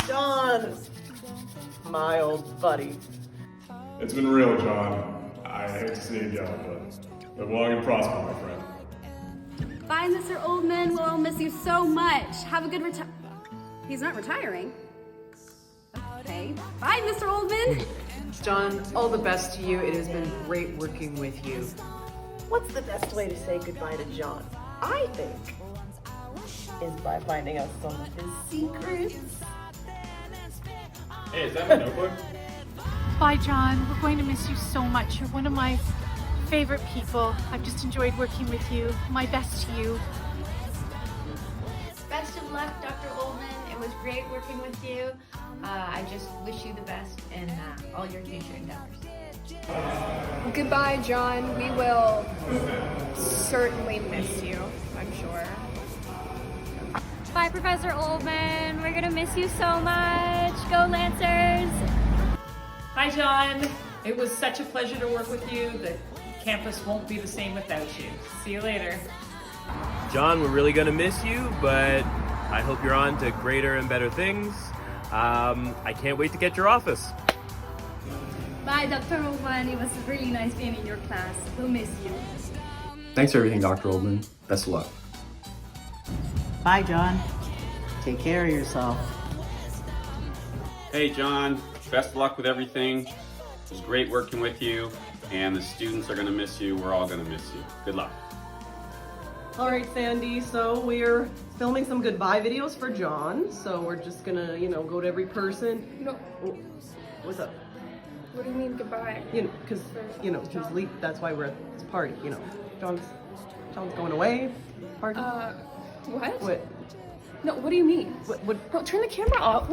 John! My old buddy. It's been real, John. I hate to see you go, but live long and prosper, my friend. Bye, Mr. Oldman. We'll all miss you so much. Have a good He's not retiring. Okay. Bye, Mr. Oldman. John, all the best to you. It has been great working with you. What's the best way to say goodbye to John? I think is by finding out some of his secrets. Hey, is that my notebook? Bye, John. We're going to miss you so much. You're one of my favorite people. I've just enjoyed working with you. My best to you. Best of luck, Dr. Oldman. It was great working with you. I just wish you the best in all your future endeavors. Goodbye, John. We will certainly miss you, I'm sure. Bye, Professor Oldman. We're gonna miss you so much. Go Lancers! Hi, John. It was such a pleasure to work with you. The campus won't be the same without you. See you later. John, we're really gonna miss you, but I hope you're on to greater and better things. I can't wait to get your office. Bye, Dr. Oldman. It was really nice being in your class. We'll miss you. Thanks for everything, Dr. Oldman. Best of luck. Bye, John. Take care of yourself. Hey, John. Best of luck with everything. It was great working with you, and the students are going to miss you. We're all going to miss you. Good luck. All right, Sandy, so we're filming some goodbye videos for John. So we're just gonna, go to every person. No. Oh, what's up? What do you mean goodbye? Because, that's why we're at this party, John's going away. Party. What? What? No, what do you mean? What? No, turn the camera off.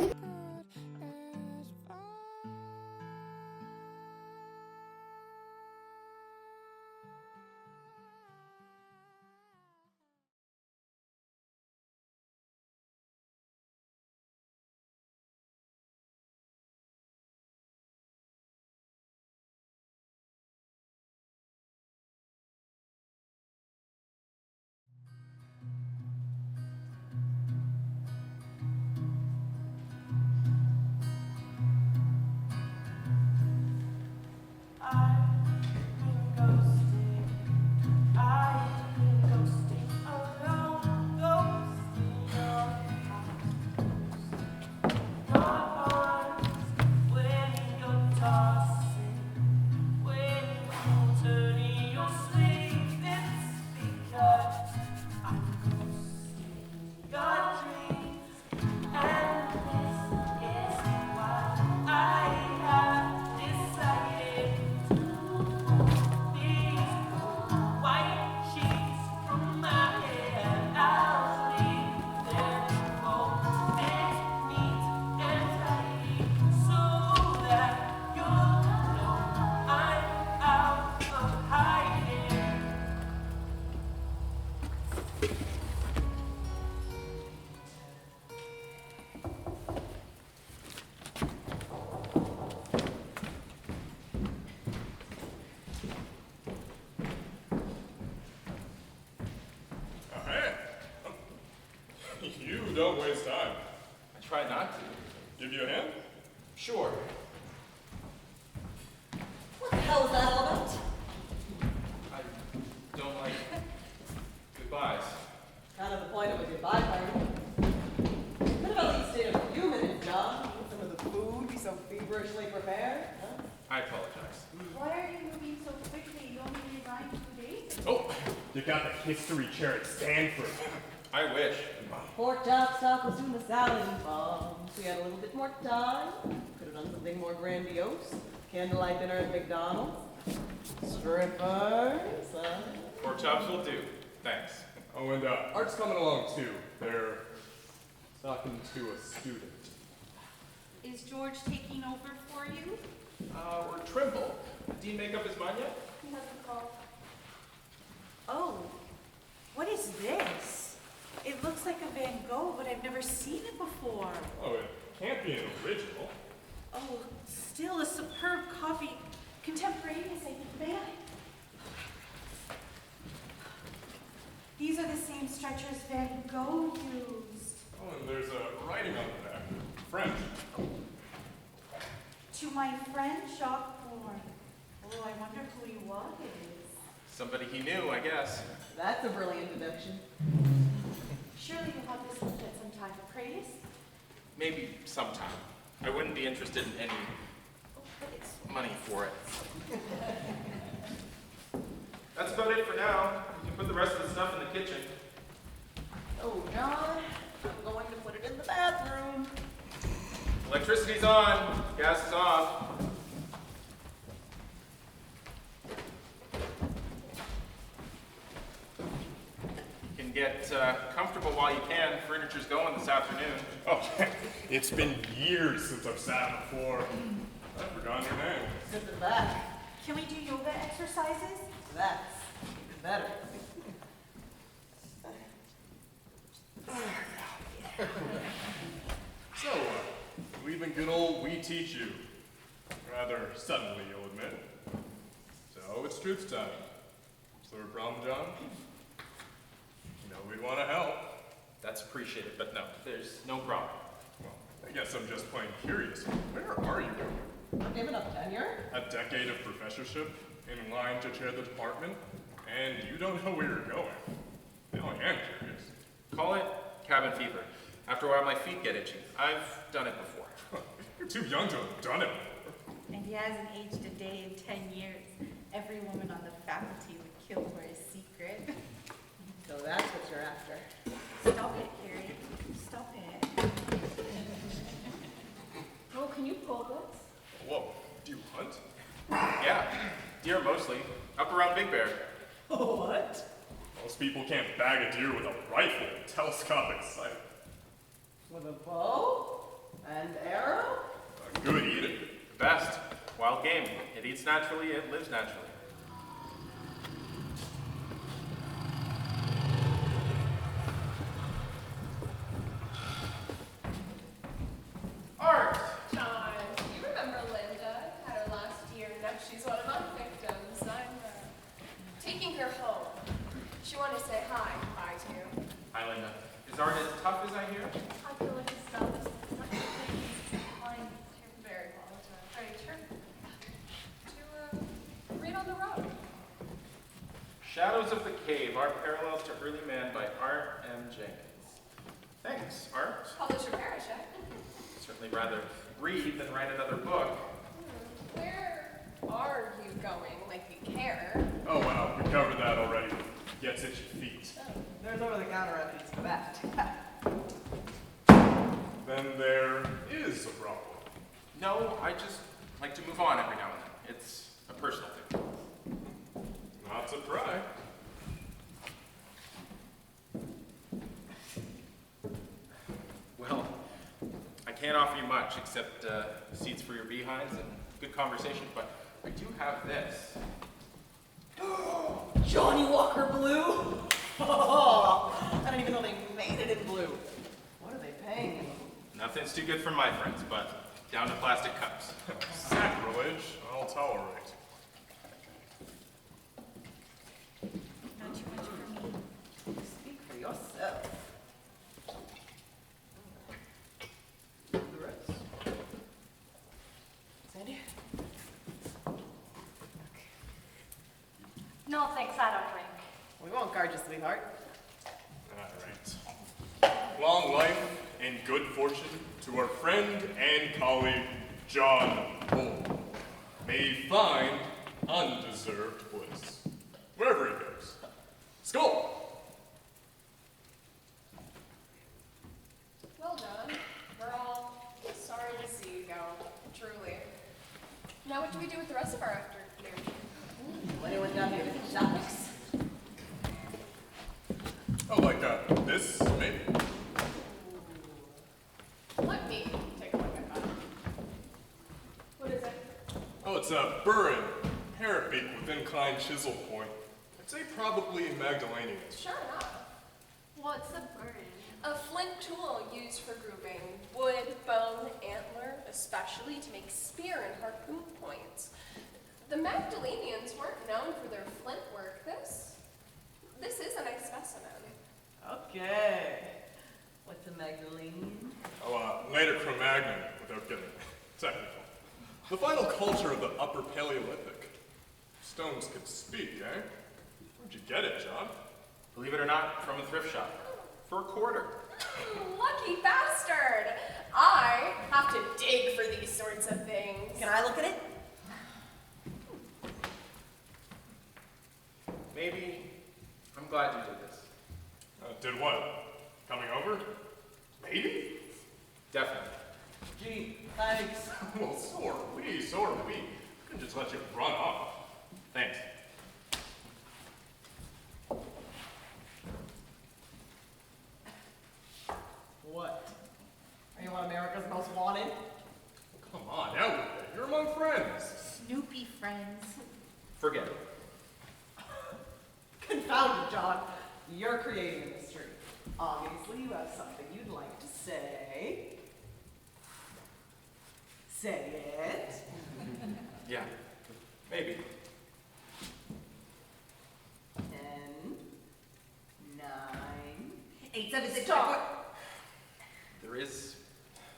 Don't waste time. I try not to. Give you a hand? Sure. What the hell is that all about? I don't like goodbyes. Kind of the point of a goodbye party. Could have at least stayed a few minutes, John. Some of the food be so feverishly prepared. Huh? I apologize. Why are you moving so quickly? You only resigned 2 days ago. Oh, you got the history chair at Stanford. I wish. Pork chops, tacos, tuna salad, and bombs. We had a little bit more time. Could have done something more grandiose. Candlelight dinner at McDonald's. Strippers. Pork chops will do. Thanks. Oh, and Art's coming along too. They're talking to a student. Is George taking over for you? Or Trimble. Did Dean make up his mind yet? He hasn't called. Oh, what is this? It looks like a Van Gogh, but I've never seen it before. Oh, it can't be an original. Oh, still a superb copy. Contemporaneous, I think. May I? These are the same stretchers Van Gogh used. Oh, and there's a writing on the back. French. To my friend Jacques Bourne. Oh, I wonder who he was. Somebody he knew, I guess. That's a brilliant deduction. Surely you have this looked at some time for praise? Maybe sometime. I wouldn't be interested in any money for it. That's about it for now. You can put the rest of the stuff in the kitchen. Oh, John, I'm going to put it in the bathroom. Electricity's on. Gas is off. You can get comfortable while you can. Furniture's going this afternoon. Oh, it's been years since I've sat on the floor. I've forgotten your name. Sit in the back. Can we do yoga exercises? That's even better. So, leaving good old We Teach You. Rather suddenly, you'll admit. So, it's truth time. Is there a problem, John? You know, we'd want to help. That's appreciated, but no, there's no problem. Well, I guess I'm just plain curious. Where are you going? Give it up, tenure. A decade of professorship, in line to chair the department, and you don't know where you're going. Now I am curious. Call it cabin fever. After a while, my feet get itchy. I've done it before. You're too young to have done it before. And he hasn't aged a day in 10 years. Every woman on the faculty would kill for his secret. So that's what you're after. Stop it, Carrie. Stop it. Oh, can you pull this? Whoa, do you hunt? Yeah, deer mostly. Up around Big Bear. What? Most people can't bag a deer with a rifle and telescopic sight. With a bow and arrow? A good eating. The best. Wild game. It eats naturally, it lives naturally. Art! John, you remember Linda? Had her last year. Now she's one of my victims. I'm taking her home. She wanted to say hi to you. Hi, Linda. Is art as tough as I hear? I feel like it's not as much as I'm very volatile. Very true. To read on the road. Shadows of the Cave, Art Parallels to Early Man by Art M. Jenkins. Thanks, Art. Publish your parish, eh? Certainly rather read than write another book. Where are you going? Like you care? Oh wow, we covered that already. Gets itchy feet. There's over the counter at its left. Then there is a problem. No, I just like to move on every now and then. It's a personal thing. Not to pry. Well, I can't offer you much except seats for your behinds and good conversation, but I do have this. Johnny Walker Blue? Oh, I didn't even know they made it in blue. What are they paying me? Nothing's too good for my friends, but down to plastic cups. Sacrilege, I'll tolerate. Not too much for me. Speak for yourself. The rest. Sandy? No, thanks, I don't drink. We won't guard you, sweetheart. Alright. Long life and good fortune to our friend and colleague, John Bull. May he find undeserved bliss, wherever he goes. Skull! Well, John, we're all sorry to see you go, truly. Now what do we do with the rest of our afternoon? Anyone down here with topics? Oh, like this, maybe? Let me take a look at that. What is it? Oh, it's a burren, parabeak with inclined chisel point. I'd say probably Magdalenian. Sure enough. What's a burden? A flint tool used for grouping wood, bone, antler, especially to make spear and harpoon points. The Magdalenians weren't known for their flint work. This is a nice specimen. Okay. What's a Magdalene? Oh, later Cro-Magnon, without getting technical. The final culture of the Upper Paleolithic. Stones could speak, eh? Where'd you get it, John? Believe it or not, from a thrift shop. For a quarter. Lucky bastard! I have to dig for these sorts of things. Can I look at it? Maybe. I'm glad you did this. Did what? Coming over? Maybe? Definitely. Gee, thanks. Well, so are we, so are we. I couldn't just let you run off. Thanks. What? Are you on America's Most Wanted? Come on, out with it. You're among friends. Snoopy friends. Forget it. Confound it, John. You're creating a mystery. Obviously, you have something you'd like to say. Say it. Yeah, maybe. 10, 9, 8, 7, 6, stop. There is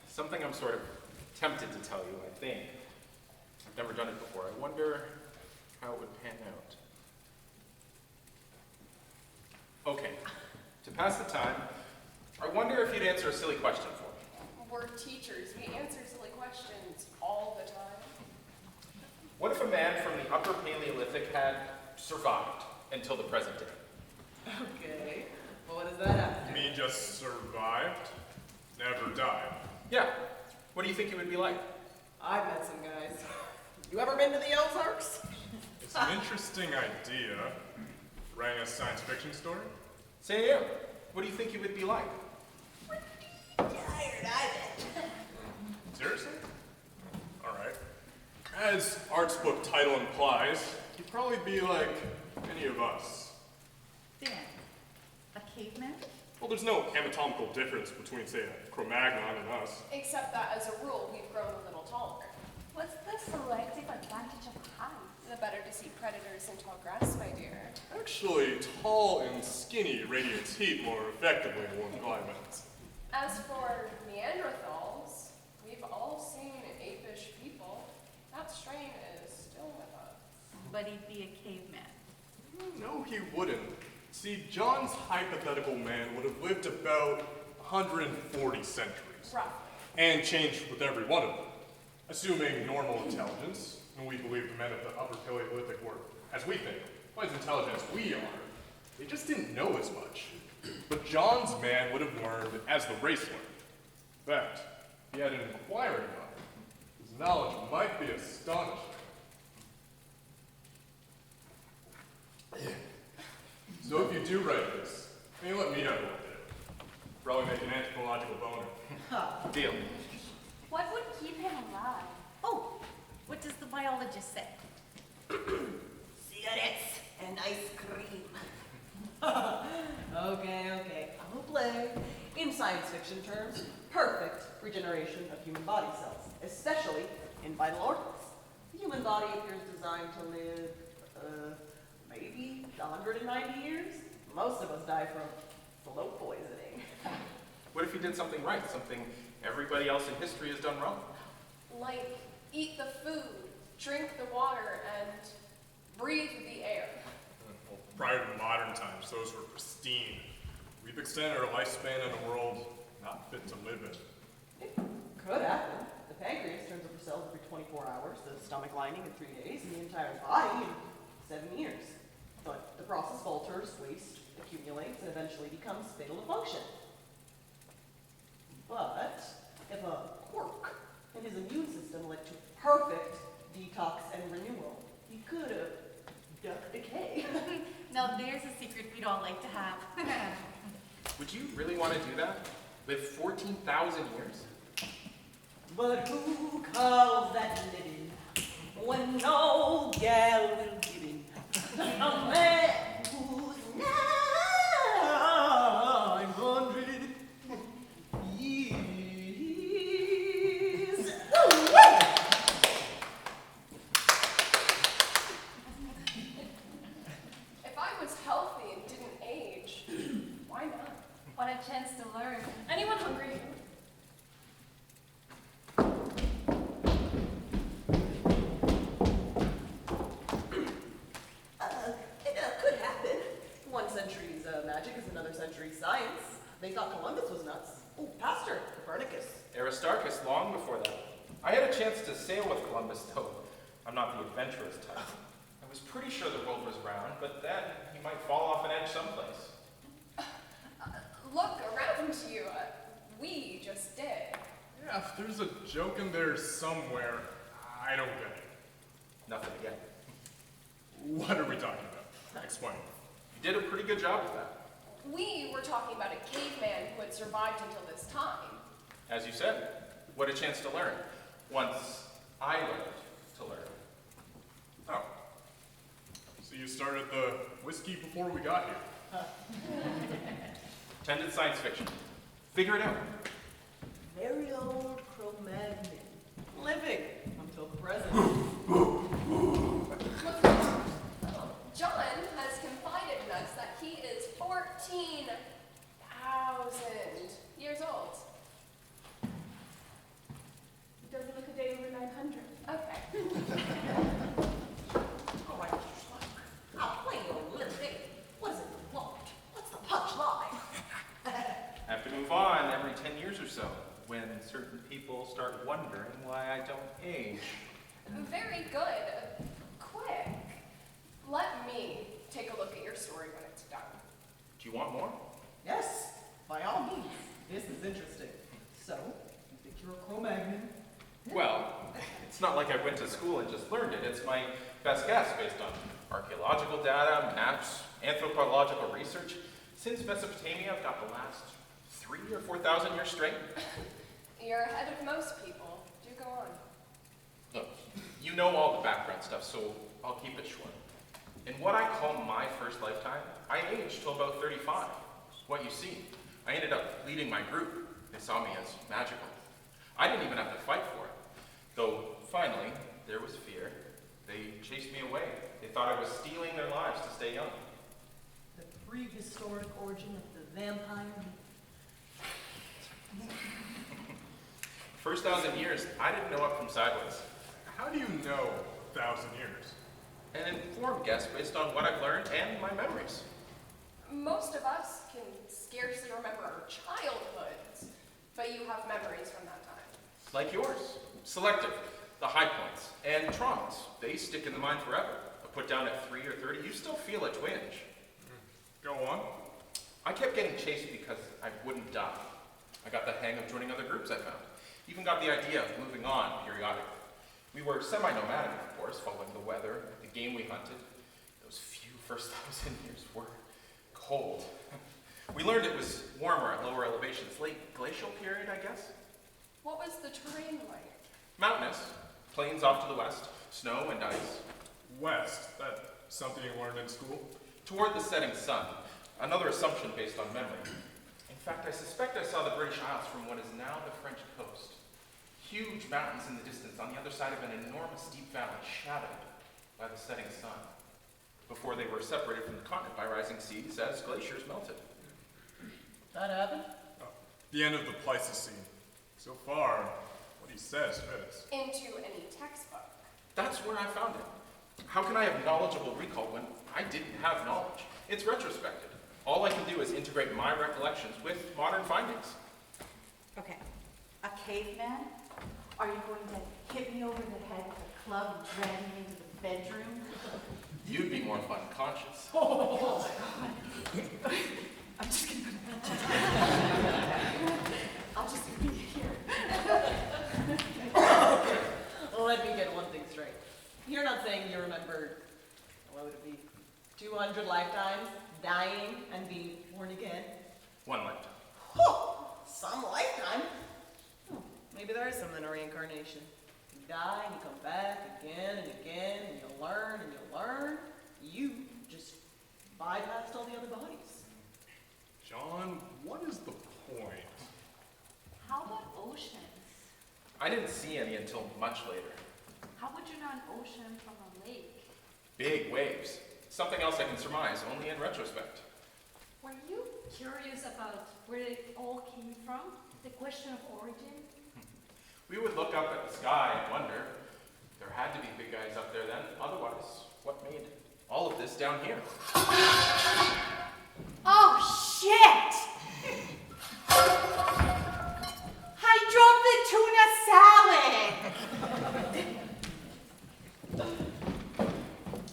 something I'm sort of tempted to tell you, I think. I've never done it before. I wonder how it would pan out. Okay, to pass the time, I wonder if you'd answer a silly question for me. We're teachers. We answer silly questions all the time. What if a man from the Upper Paleolithic had survived until the present day? Okay. Well, what does that have to do? You mean just survived? Never died? Yeah. What do you think he would be like? I've met some guys. You ever been to the Ozarks? It's an interesting idea. Writing a science fiction story? Say yeah. What do you think he would be like? Tired, I bet. Seriously? Alright. As Art's book title implies, he'd probably be like any of us. Dan, a caveman? Well, there's no anatomical difference between, say, a Cro-Magnon and us. Except that as a rule, we've grown a little taller. What's the selective advantage of height? The better to see predators in tall grass, my dear. Actually, tall and skinny radiates heat more effectively in warm climates. As for Neanderthals, we've all seen apish people. That strain is still with us. But he'd be a caveman. No, he wouldn't. See, John's hypothetical man would have lived about 140 centuries. Roughly. And changed with every one of them. Assuming normal intelligence, and we believe the men of the Upper Paleolithic were, as we think, quite as intelligent as we are. They just didn't know as much. But John's man would have learned as the race learned. In fact, he had an inquiring mind. His knowledge might be astonishing. So if you do write this, maybe let me know what it is. Probably make an anthropological boner. Deal. What would keep him alive? Oh, what does the biologist say? Cigarettes and ice cream. Okay. I will play. In science fiction terms, perfect regeneration of human body cells, especially in vital organs. The human body appears designed to live, maybe 190 years. Most of us die from float poisoning. What if he did something right? Something everybody else in history has done wrong? Like, eat the food, drink the water, and breathe the air. Well, prior to modern times, those were pristine. We've extended our lifespan in a world not fit to live in. It could happen. The pancreas turns over cells every 24 hours, the stomach lining in 3 days, and the entire body in 7 years. But the process falters, waste accumulates, and eventually becomes fatal to function. But if a quirk in his immune system led to perfect detox and renewal, he could have ducked decay. Now there's a secret we'd all like to have. Would you really want to do that? Live 14,000 years? But who calls that living when no gal will give in? A man who's 900 years. If I was healthy and didn't age, why not? Want a chance to learn? Anyone hungry? It could happen. One century's magic is another century's science. They thought Columbus was nuts. Oh, Pastor Copernicus. Aristarchus long before that. I had a chance to sail with Columbus, though. I'm not the adventurous type. I was pretty sure the world was round, but then he might fall off an edge someplace. Look around you. We just did. Yeah, if there's a joke in there somewhere, I don't get it. Nothing again. What are we talking about? Explain. You did a pretty good job with that. We were talking about a caveman who had survived until this time. As you said, what a chance to learn. Once I learned to learn. Oh. So you started the whiskey before we got here? Attended science fiction. Figure it out. Very old Cro-Magnon. Living until the present. John has confided in us that he is 14,000 years old. Doesn't look a day over 900. Okay. All right, I'll play your living. What is it you want? What's the punchline? Have to move on every 10 years or so, when certain people start wondering why I don't age. Very good. Quick. Let me take a look at your story when it's done. Do you want more? Yes, by all means. This is interesting. So, you think you're a Cro-Magnon? Well, it's not like I went to school and just learned it. It's my best guess based on archaeological data, maps, anthropological research. Since Mesopotamia, I've got the last 3,000 or 4,000 years straight. You're ahead of most people. Do go on. Look, you know all the background stuff, so I'll keep it short. In what I call my first lifetime, I aged till about 35. What you see, I ended up leading my group. They saw me as magical. I didn't even have to fight for it. Though, finally, there was fear. They chased me away. They thought I was stealing their lives to stay young. The prehistoric origin of the vampire. First 1,000 years, I didn't know up from sideways. How do you know 1,000 years? An informed guess based on what I've learned and my memories. Most of us can scarcely remember our childhoods, but you have memories from that time. Like yours. Selective. The high points. And traumas. They stick in the mind forever. But put down at 3 or 30, you still feel a twinge. Go on. I kept getting chased because I wouldn't die. I got the hang of joining other groups I found. Even got the idea of moving on periodically. We were semi-nomadic, of course, following the weather, the game we hunted. Those few first 1,000 years were cold. We learned it was warmer at lower elevations. Late glacial period, I guess? What was the terrain like? Mountainous. Plains off to the west. Snow and ice. West. That's something you learned in school? Toward the setting sun. Another assumption based on memory. In fact, I suspect I saw the British Isles from what is now the French coast. Huge mountains in the distance on the other side of an enormous deep valley, shadowed by the setting sun, before they were separated from the continent by rising seas as glaciers melted. That happened? Oh, the end of the Pleistocene. So far, what he says fits. Into any textbook. That's where I found it. How can I have knowledgeable recall when I didn't have knowledge? It's retrospective. All I can do is integrate my recollections with modern findings. Okay, a caveman? Are you going to hit me over the head with a club and drag me into the bedroom? You'd be more fun conscious. Oh, God. I'm just gonna go to bed. I'll just be here. Let me get one thing straight. You're not saying you remembered, what would it be, 200 lifetimes, dying and being born again? One lifetime. Oh, some lifetime. Maybe there is something in reincarnation. You die and you come back again and again and you learn and you learn. You just bypassed all the other bodies. John, what is the point? How about oceans? I didn't see any until much later. How would you know an ocean from a lake? Big waves. Something else I can surmise only in retrospect. Were you curious about where it all came from? The question of origin? We would look up at the sky and wonder, there had to be big guys up there then, otherwise, what made all of this down here? Oh, shit! I dropped the tuna salad!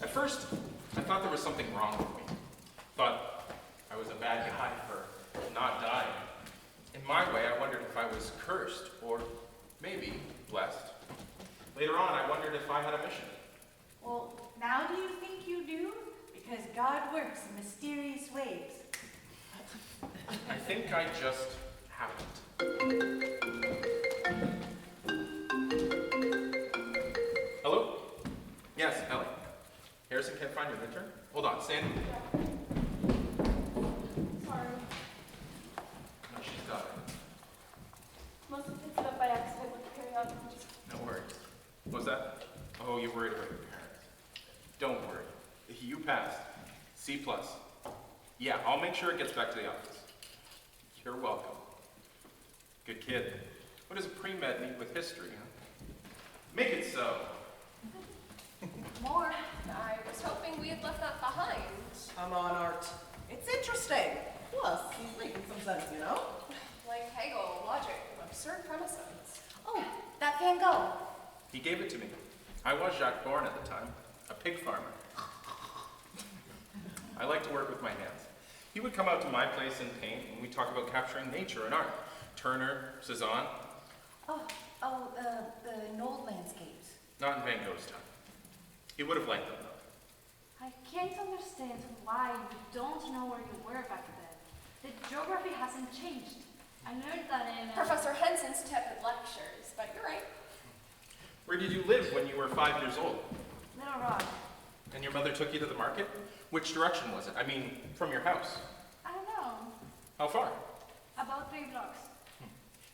At first, I thought there was something wrong with me. Thought I was a bad guy for not dying. In my way, I wondered if I was cursed or maybe blessed. Later on, I wondered if I had a mission. Well, now do you think you do? Because God works in mysterious ways. I think I just haven't. Hello? Yes, Ellie. Harrison can't find your midterm? Hold on, Sandy. Sorry. No, she's got it. Must have picked it up by accident with the periodicals. No worries. What was that? Oh, you're worried about your parents. Don't worry. You passed. C+. Yeah, I'll make sure it gets back to the office. You're welcome. Good kid. What does a pre-med need with history, huh? Make it so. More. I was hoping we had left that behind. Come on, Art. It's interesting. Plus, he's making some sense, you know? Like Hegel, logic, absurd premises. Oh, that Van Gogh. He gave it to me. I was Jacques Born at the time, a pig farmer. I like to work with my hands. He would come out to my place and paint, and we'd talk about capturing nature and art. Turner, Cezanne. The Noelle landscapes. Not in Van Gogh's time. He would have liked them, though. I can't understand why you don't know where you were back then. The geography hasn't changed. I learned that in... Professor Henson's tepid lectures, but you're right. Where did you live when you were 5 years old? Little Rock. And your mother took you to the market? Which direction was it? I mean, from your house. I don't know. How far? About 3 blocks.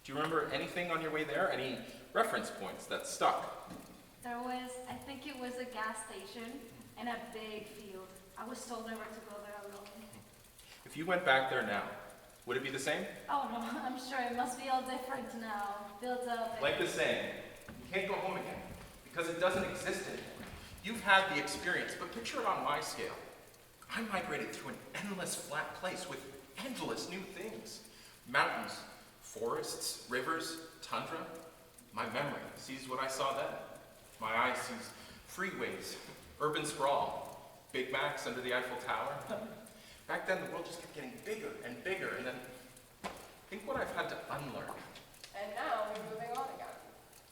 Do you remember anything on your way there? Any reference points that stuck? There was, I think it was a gas station and a big field. I was told never to go there alone. If you went back there now, would it be the same? Oh no, I'm sure it must be all different now. Built up. Like the saying, you can't go home again because it doesn't exist anymore. You've had the experience, but picture it on my scale. I migrated through an endless flat place with endless new things. Mountains, forests, rivers, tundra. My memory sees what I saw then. My eye sees freeways, urban sprawl, Big Macs under the Eiffel Tower. Back then, the world just kept getting bigger and bigger, and then think what I've had to unlearn. And now we're moving on again.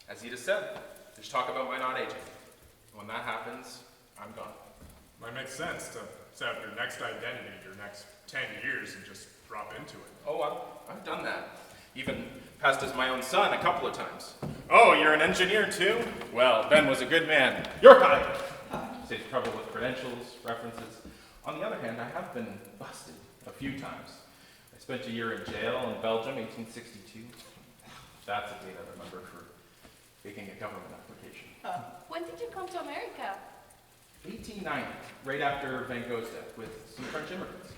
As Edith said, there's talk about my not aging. When that happens, I'm gone. Might make sense to set up your next identity, your next 10 years, and just drop into it. Oh, I've done that. Even passed as my own son a couple of times. Oh, you're an engineer too? Well, Ben was a good man. You're hired. Saves trouble with credentials, references. On the other hand, I have been busted a few times. I spent a year in jail in Belgium, 1862. That's a date I remember for making a government application. When did you come to America? 1890, right after Van Gogh's death, with some French immigrants.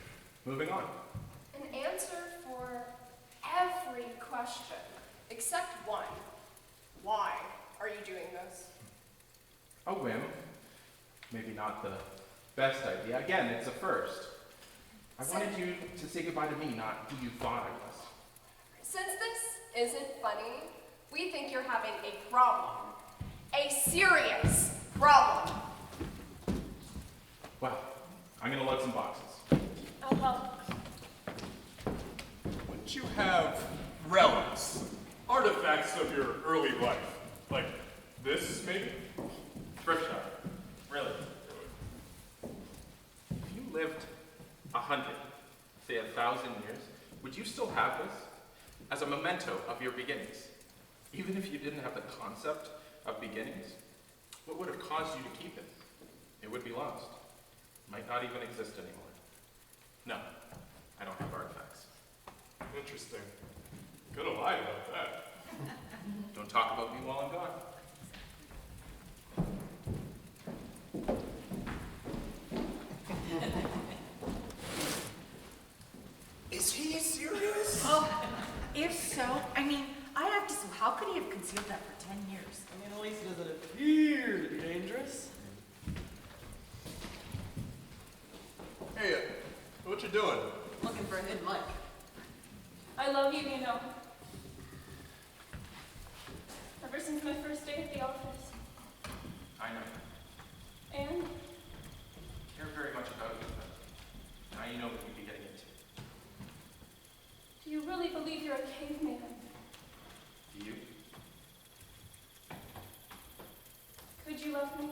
Moving on. An answer for every question, except one. Why are you doing this? A whim. Maybe not the best idea. Again, it's a first. I wanted you to say goodbye to me, not who you thought I was. Since this isn't funny, we think you're having a problem. A serious problem. Well, I'm gonna load some boxes. I'll help. Wouldn't you have relics? Artifacts of your early life? Like this, maybe? Thrift shop. Really? If you lived 100, say 1,000 years, would you still have this as a memento of your beginnings? Even if you didn't have the concept of beginnings, what would have caused you to keep it? It would be lost. Might not even exist anymore. No, I don't have artifacts. Interesting. Could have lied about that. Don't talk about me while I'm gone. Is If so, I mean, I have to, how could he have concealed that for 10 years? I mean, at least it doesn't appear to be dangerous. Hey, what you doing? Looking for a hidden mic. I love you, you know. Ever since my first day at the office. I know. And I care very much about you, but now you know what you'd be getting into. do you really believe you're a caveman? Do you? Could you love me?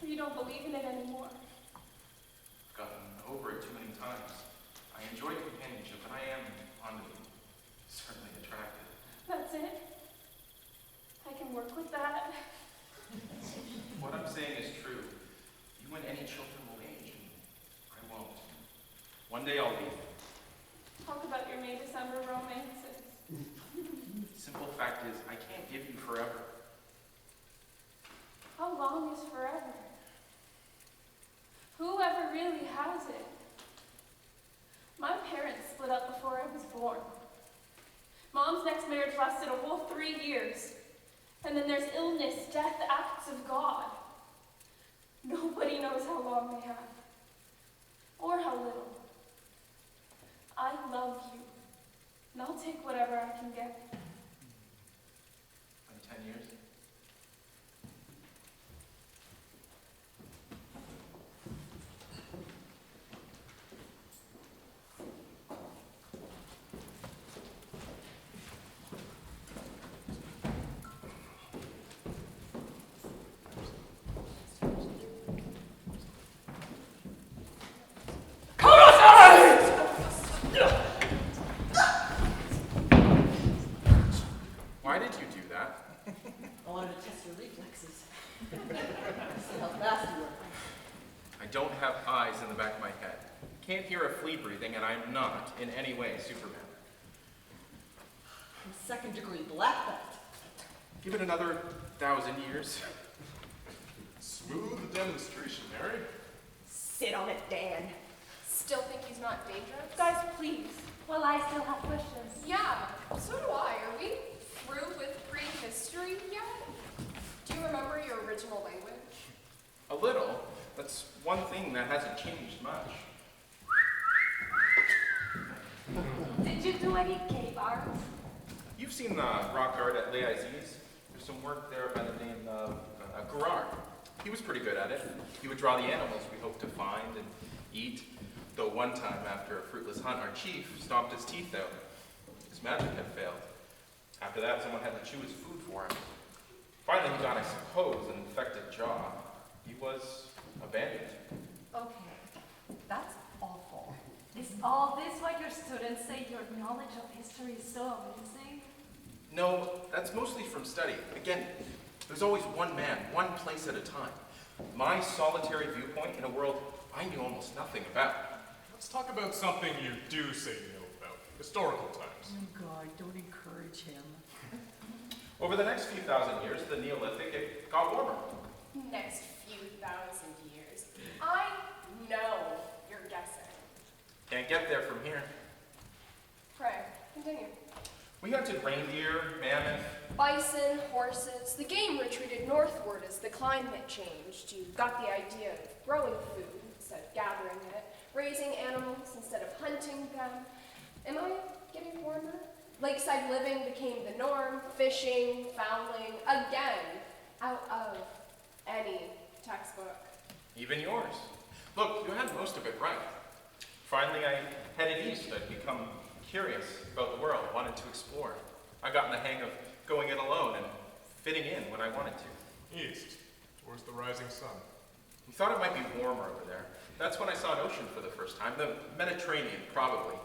Or you don't believe in it anymore? I've gotten over it too many times. I enjoy companionship, and I am, fond of you. Certainly attracted. That's it? I can work with that. What I'm saying is true. You and any children will age, and I won't. One day I'll leave. Talk about your May-December romances. Simple fact is, I can't give you forever. How long is forever? Whoever really has it? My parents split up before I was born. Mom's next marriage lasted a whole 3 years. And then there's illness, death, acts of God. Nobody knows how long they have. Or how little. I love you. And I'll take whatever I can get. In 10 years? Why did you do that? I wanted to test your reflexes. See how fast you were. I don't have eyes in the back of my head. Can't hear a flea breathing, and I'm not in any way Superman. I'm second-degree black belt. Give it another 1,000 years. Smooth demonstration, Mary. Sit on it, Dan. Still think he's not dangerous? Guys, please. Well, I still have questions. Yeah, so do I. Are we through with prehistory yet? Do you remember your original language? A little. That's one thing that hasn't changed much. Did you do any cave art? You've seen the rock art at Les Aziz. There's some work there by the name of Gerard. He was pretty good at it. He would draw the animals we hoped to find and eat. Though one time, after a fruitless hunt, our chief stomped his teeth out. His magic had failed. After that, someone had to chew his food for him. Finally, he got, I suppose, an infected jaw. He was abandoned. Okay, that's awful. Is all this why your students say your knowledge of history is so amazing? No, that's mostly from study. Again, there's always one man, one place at a time. My solitary viewpoint in a world I knew almost nothing about. Let's talk about something you do say you know about. Historical times. Oh my God, don't encourage him. Over the next few thousand years, the Neolithic, it got warmer. Next few thousand years. I know you're guessing. Can't get there from here. Pray, continue. We hunted reindeer, mammoth. Bison, horses. The game retreated northward as the climate changed. You got the idea of growing food instead of gathering it, raising animals instead of hunting them. Am I getting warmer? Lakeside living became the norm, fishing, fowling, again, out of any textbook. Even yours. Look, you had most of it right. Finally, I headed east. I'd become curious about the world, wanted to explore. I got in the hang of going it alone and fitting in when I wanted to. East, towards the rising sun. We thought it might be warmer over there. That's when I saw an ocean for the first time, the Mediterranean, probably.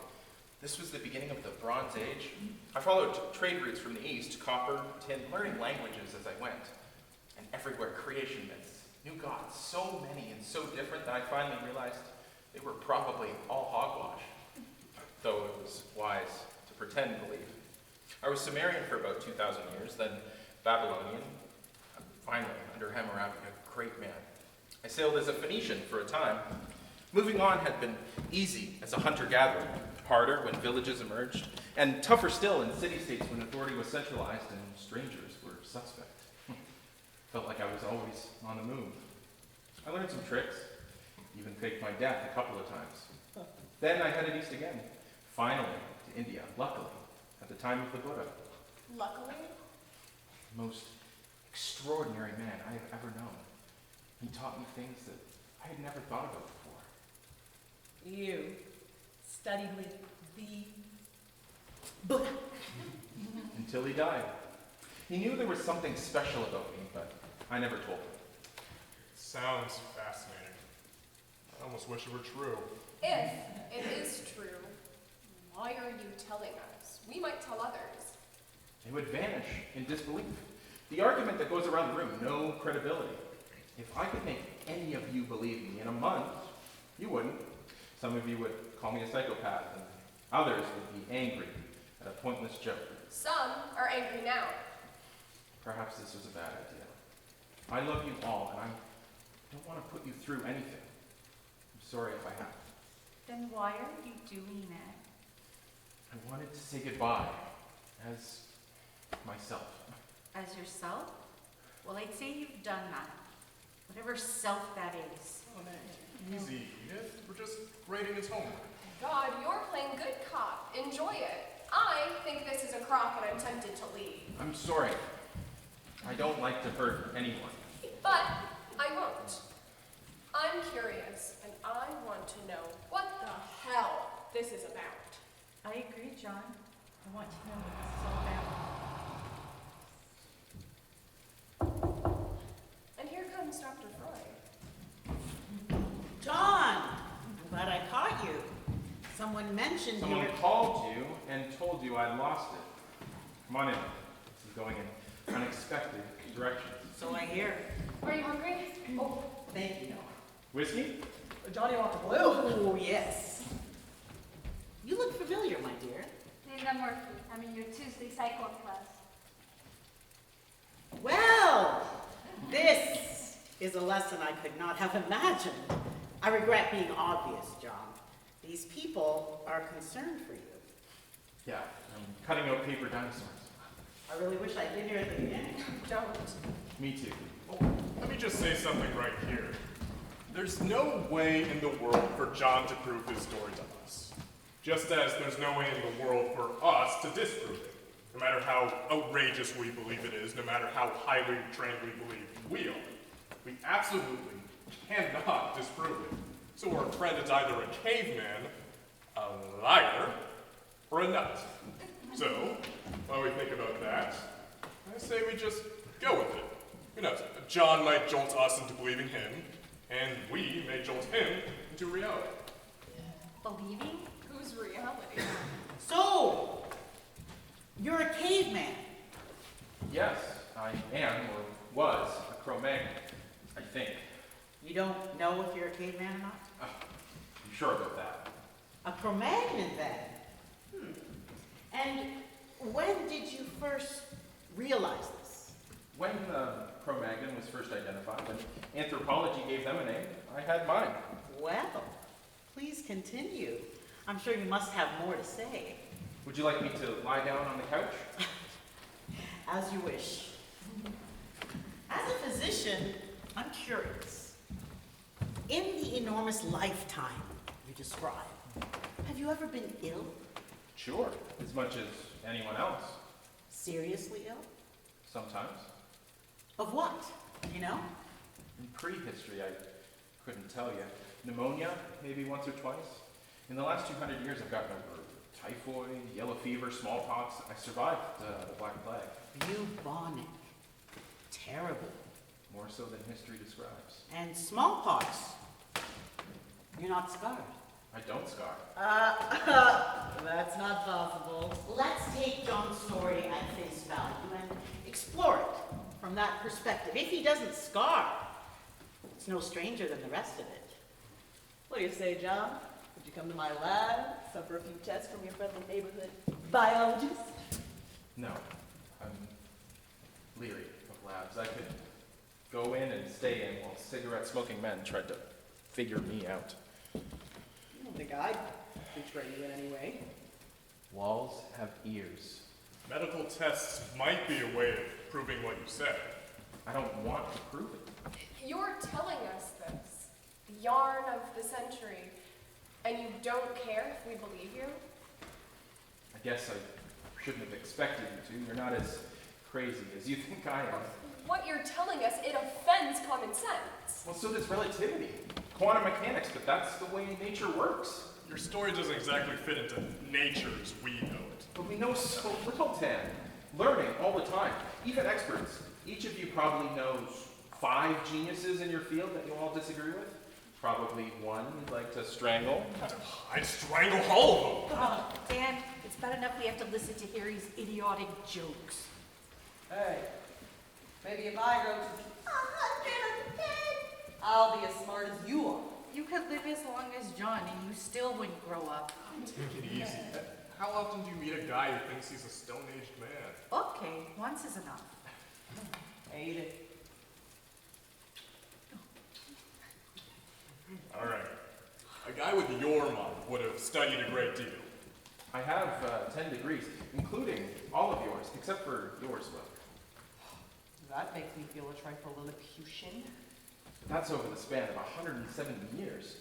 This was the beginning of the Bronze Age. I followed trade routes from the east, copper, tin, learning languages as I went. And everywhere, creation myths, new gods, so many and so different that I finally realized they were probably all hogwash. Though it was wise to pretend belief. I was Sumerian for about 2,000 years, then Babylonian, finally, under Hammurabi, a great man. I sailed as a Phoenician for a time. Moving on had been easy as a hunter-gatherer. harder when villages emerged, and tougher still in city-states when authority was centralized and strangers were suspect. Felt like I was always on the move. I learned some tricks, even faked my death a couple of times. Then I headed east again, finally to India, luckily, at the time of the Buddha. Luckily? The most extraordinary man I have ever known. He taught me things that I had never thought about before. You studied with the Buddha. Until he died. He knew there was something special about me, but I never told him. Sounds fascinating. I almost wish it were true. If it is true, why are you telling us? We might tell others. They would vanish in disbelief. The argument that goes around the room, no credibility. If I could make any of you believe me in a month, you wouldn't. Some of you would call me a psychopath, and others would be angry at a pointless joke. Some are angry now. Perhaps this was a bad idea. I love you all, and I don't want to put you through anything. I'm sorry if I have. Then why are you doing that? I wanted to say goodbye as myself. As yourself? Well, I'd say you've done that. Whatever self that is. Oh, easy, Edith. We're just grading his homework. God, you're playing good cop. Enjoy it. I think this is a crock and I'm tempted to leave. I'm sorry. I don't like to hurt anyone. But I won't. I'm curious and I want to know what the hell this is about. I agree, John. I want to know what this is all about. And here comes Dr. Fry. John! I'm glad I caught you. Someone mentioned you Someone were... called you and told you I'd lost it. Come on in. This is going in unexpected directions. So I hear. Are you hungry? Oh, thank you, Noah. Whiskey? Johnny Walker Blue. Oh, yes. You look familiar, my dear. Linda Murphy, I'm in your Tuesday cycle class. Well, this is a lesson I could not have imagined. I regret being obvious, John. These people are concerned for you. Yeah, I'm cutting out paper dinosaurs. I really wish I'd been here at the beginning. Don't. Me too. Let me just say something right here. There's no way in the world for John to prove his story to us. Just as there's no way in the world for us to disprove it. No matter how outrageous we believe it is, no matter how highly trained we believe we are. We absolutely cannot disprove it. So our friend is either a caveman, a liar, or a nut. So, while we think about that, I say we just go with it. Who knows? John might jolt us into believing him, and we may jolt him into reality. Believing? Whose reality? So, you're a caveman. Yes, I am, or was, a Cro-Magnon, I think. You don't know if you're a caveman or not? You sure about that? A Cro-Magnon, then? And when did you first realize this? When Cro-Magnon was first identified, when anthropology gave them a name, I had mine. Well, please continue. I'm sure you must have more to say. Would you like me to lie down on the couch? As you wish. As a physician, I'm curious. In the enormous lifetime you describe, have you ever been ill? Sure, as much as anyone else. Seriously ill? Sometimes. Of what? You know? In prehistory, I couldn't tell you. Pneumonia, maybe once or twice. In the last 200 years, I've gotten over typhoid, yellow fever, smallpox. I survived the Black Plague. Bubonic. Terrible. More so than history describes. And smallpox. You're not scarred. I don't scar. That's not possible. Let's take John's story at face value and explore it from that perspective. If he doesn't scar, it's no stranger than the rest of it. What do you say, John? Would you come to my lab, suffer a few tests from your friendly neighborhood biologist? No, I'm leery of labs. I could go in and stay in while cigarette-smoking men tried to figure me out. You don't think I'd betray you in any way. Walls have ears. Medical tests might be a way of proving what you said. I don't want to prove it. You're telling us this, the yarn of the century, and you don't care if we believe you? I guess I shouldn't have expected you to. You're not as crazy as you think I am. What you're telling us, it offends common sense. Well, so does relativity. Quantum mechanics, but that's the way nature works. Your story doesn't exactly fit into nature as we know it. But we know so little, Tan. Learning all the time. Even experts. Each of you probably knows 5 geniuses in your field that you all disagree with. Probably one you'd like to strangle. I'd strangle all of them. Oh, Dan, it's bad enough we have to listen to Harry's idiotic jokes. Hey, maybe if I grow to be 110, I'll be as smart as you are. You could live as long as John and you still wouldn't grow up. Take it easy. How often do you meet a guy who thinks he's a stone-aged man? Okay, once is enough. Edith. All right. A guy with your mind would have studied a great deal. I have 10 degrees, including all of yours, except for yours, Will. That makes me feel a trifle Lilliputian. That's over the span of 170 years.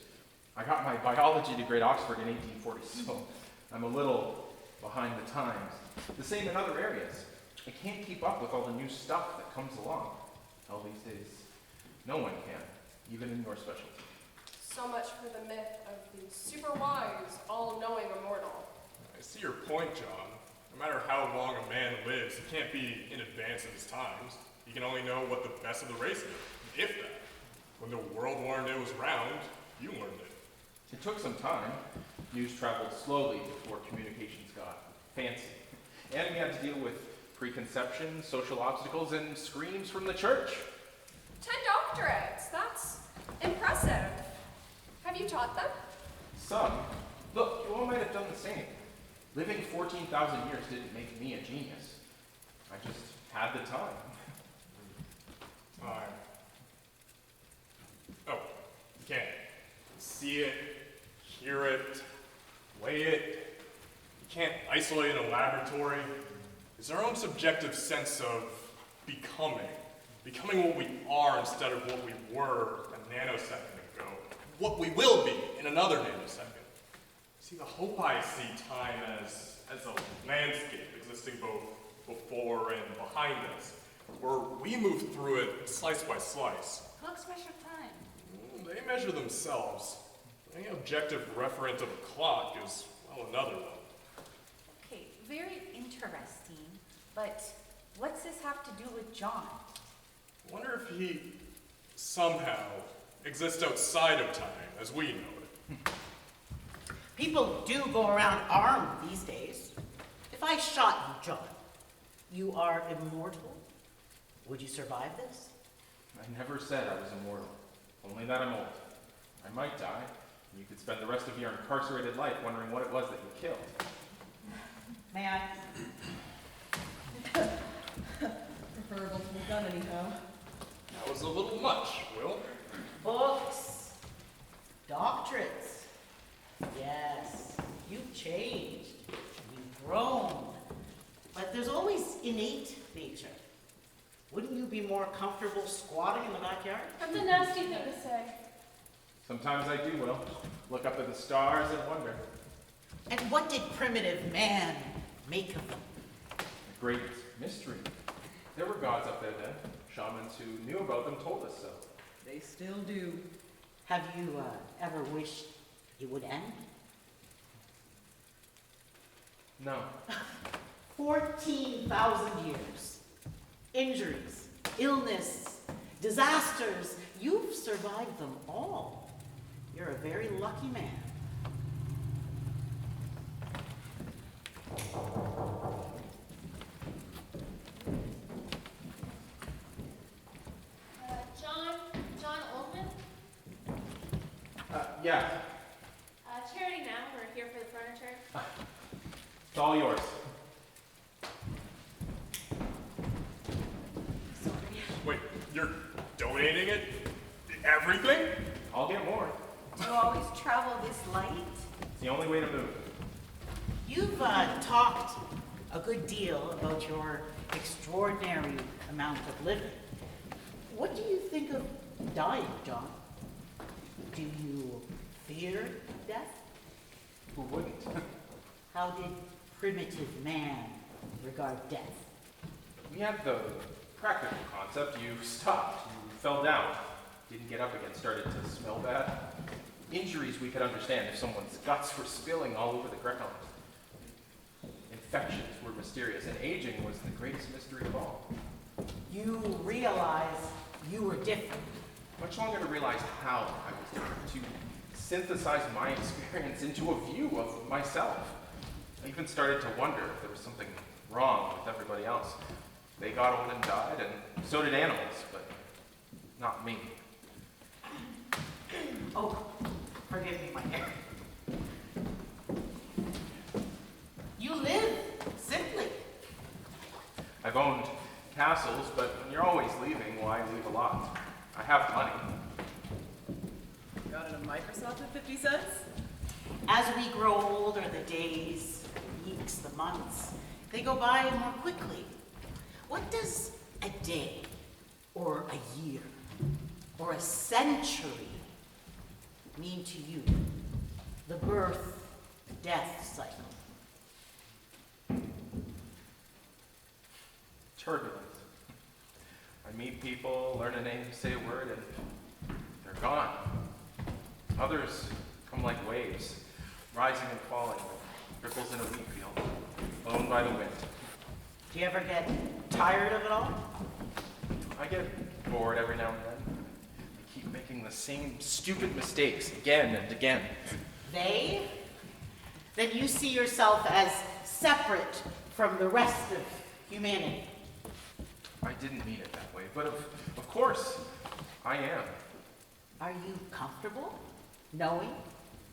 I got my biology degree at Oxford in 1840, so I'm a little behind the times. The same in other areas. I can't keep up with all the new stuff that comes along. Hell, these days, no one can, even in your specialty. So much for the myth of the super wise, all-knowing immortal. I see your point, John. No matter how long a man lives, he can't be in advance of his times. He can only know what the best of the race is, if that. When the world learned it was round, you learned it. It took some time. News traveled slowly before communications got fancy. And we had to deal with preconceptions, social obstacles, and screams from the church. 10 doctorates, that's impressive. Have you taught them? Some. Look, you all might have done the same. Living 14,000 years didn't make me a genius. I just had the time. Time. Oh, you can't see it, hear it, weigh it. You can't isolate in a laboratory. It's our own subjective sense of becoming what we are instead of what we were a nanosecond ago, what we will be in another nanosecond. See, the hope I see time as a landscape existing both before and behind us, where we move through it slice by slice. Clocks measure time. They measure themselves. Any objective referent of a clock is, well, another one. Okay, very interesting, but what's this have to do with John? I wonder if he somehow exists outside of time as we know it. People do go around armed these days. If I shot you, John, you are immortal. Would you survive this? I never said I was immortal. Only that I'm old. I might die, and you could spend the rest of your incarcerated life wondering what it was that you killed. May I? Preferable to be done anyhow. That was a little much, Will. Books. Doctorates. Yes, you've changed. You've grown. But there's always innate nature. Wouldn't you be more comfortable squatting in the backyard? That's a nasty thing to say. Sometimes I do, Will. Look up at the stars and wonder. And what did primitive man make of them? A great mystery. There were gods up there then. Shamans who knew about them told us so. They still do. Have you ever wished it would end? No. 14,000 years. Injuries, illness, disasters. You've survived them all. You're a very lucky man. John Oldman? Yeah. Charity now, we're here for the furniture. It's all yours. Wait, you're donating it? Everything? I'll get more. Do you always travel this light? It's the only way to move. You've talked a good deal about your extraordinary amount of living. What do you think of dying, John? Do you fear death? Who wouldn't? How did primitive man regard death? We had the practical concept. You stopped, you fell down, didn't get up again, started to smell bad. Injuries we could understand if someone's guts were spilling all over the ground. Infections were mysterious, and aging was the greatest mystery of all. You realize you were different. Much longer to realize how I was different, to synthesize my experience into a view of myself. I even started to wonder if there was something wrong with everybody else. They got old and died, and so did animals, but not me. Oh, forgive me, my hair. You live simply. I've owned castles, but when you're always leaving, why leave a lot? I have money. Got it a Microsoft at 50 cents? As we grow older, the days, the weeks, the months, they go by more quickly. What does a day, or a year, or a century mean to you? The birth, death cycle. Turbulent. I meet people, learn a name, say a word, and they're gone. Others come like waves, rising and falling, like ripples in a wheat field, blown by the wind. Do you ever get tired of it all? I get bored every now and then. I keep making the same stupid mistakes again and again. They? Then you see yourself as separate from the rest of humanity. I didn't mean it that way, but of course, I am. Are you comfortable knowing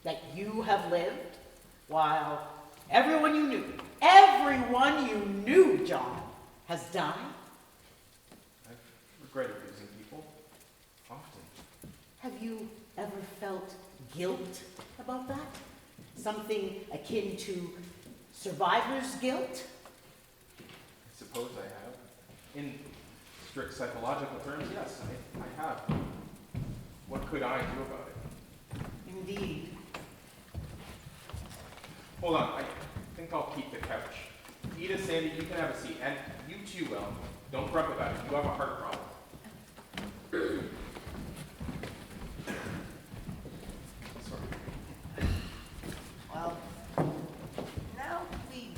that you have lived while everyone you knew, John, has died? I've regretted losing people, often. Have you ever felt guilt about that? Something akin to survivor's guilt? I suppose I have. In strict psychological terms, yes, I have. What could I do about it? Indeed. Hold on, I think I'll keep the couch. Edith, Sandy, you can have a seat. And you too, Will. Don't grump about it. You have a heart problem. Sorry. Well, now we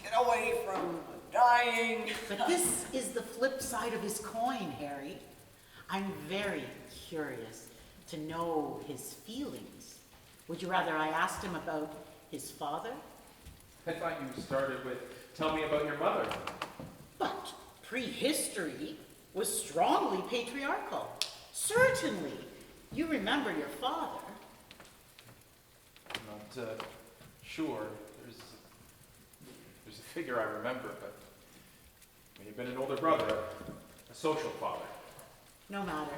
get away from dying. But this is the flip side of his coin, Harry. I'm very curious to know his feelings. Would you rather I asked him about his father? I thought you started with, tell me about your mother. But prehistory was strongly patriarchal. Certainly, you remember your father. I'm not sure. There's a figure I remember, but may have been an older brother, a social father. No matter.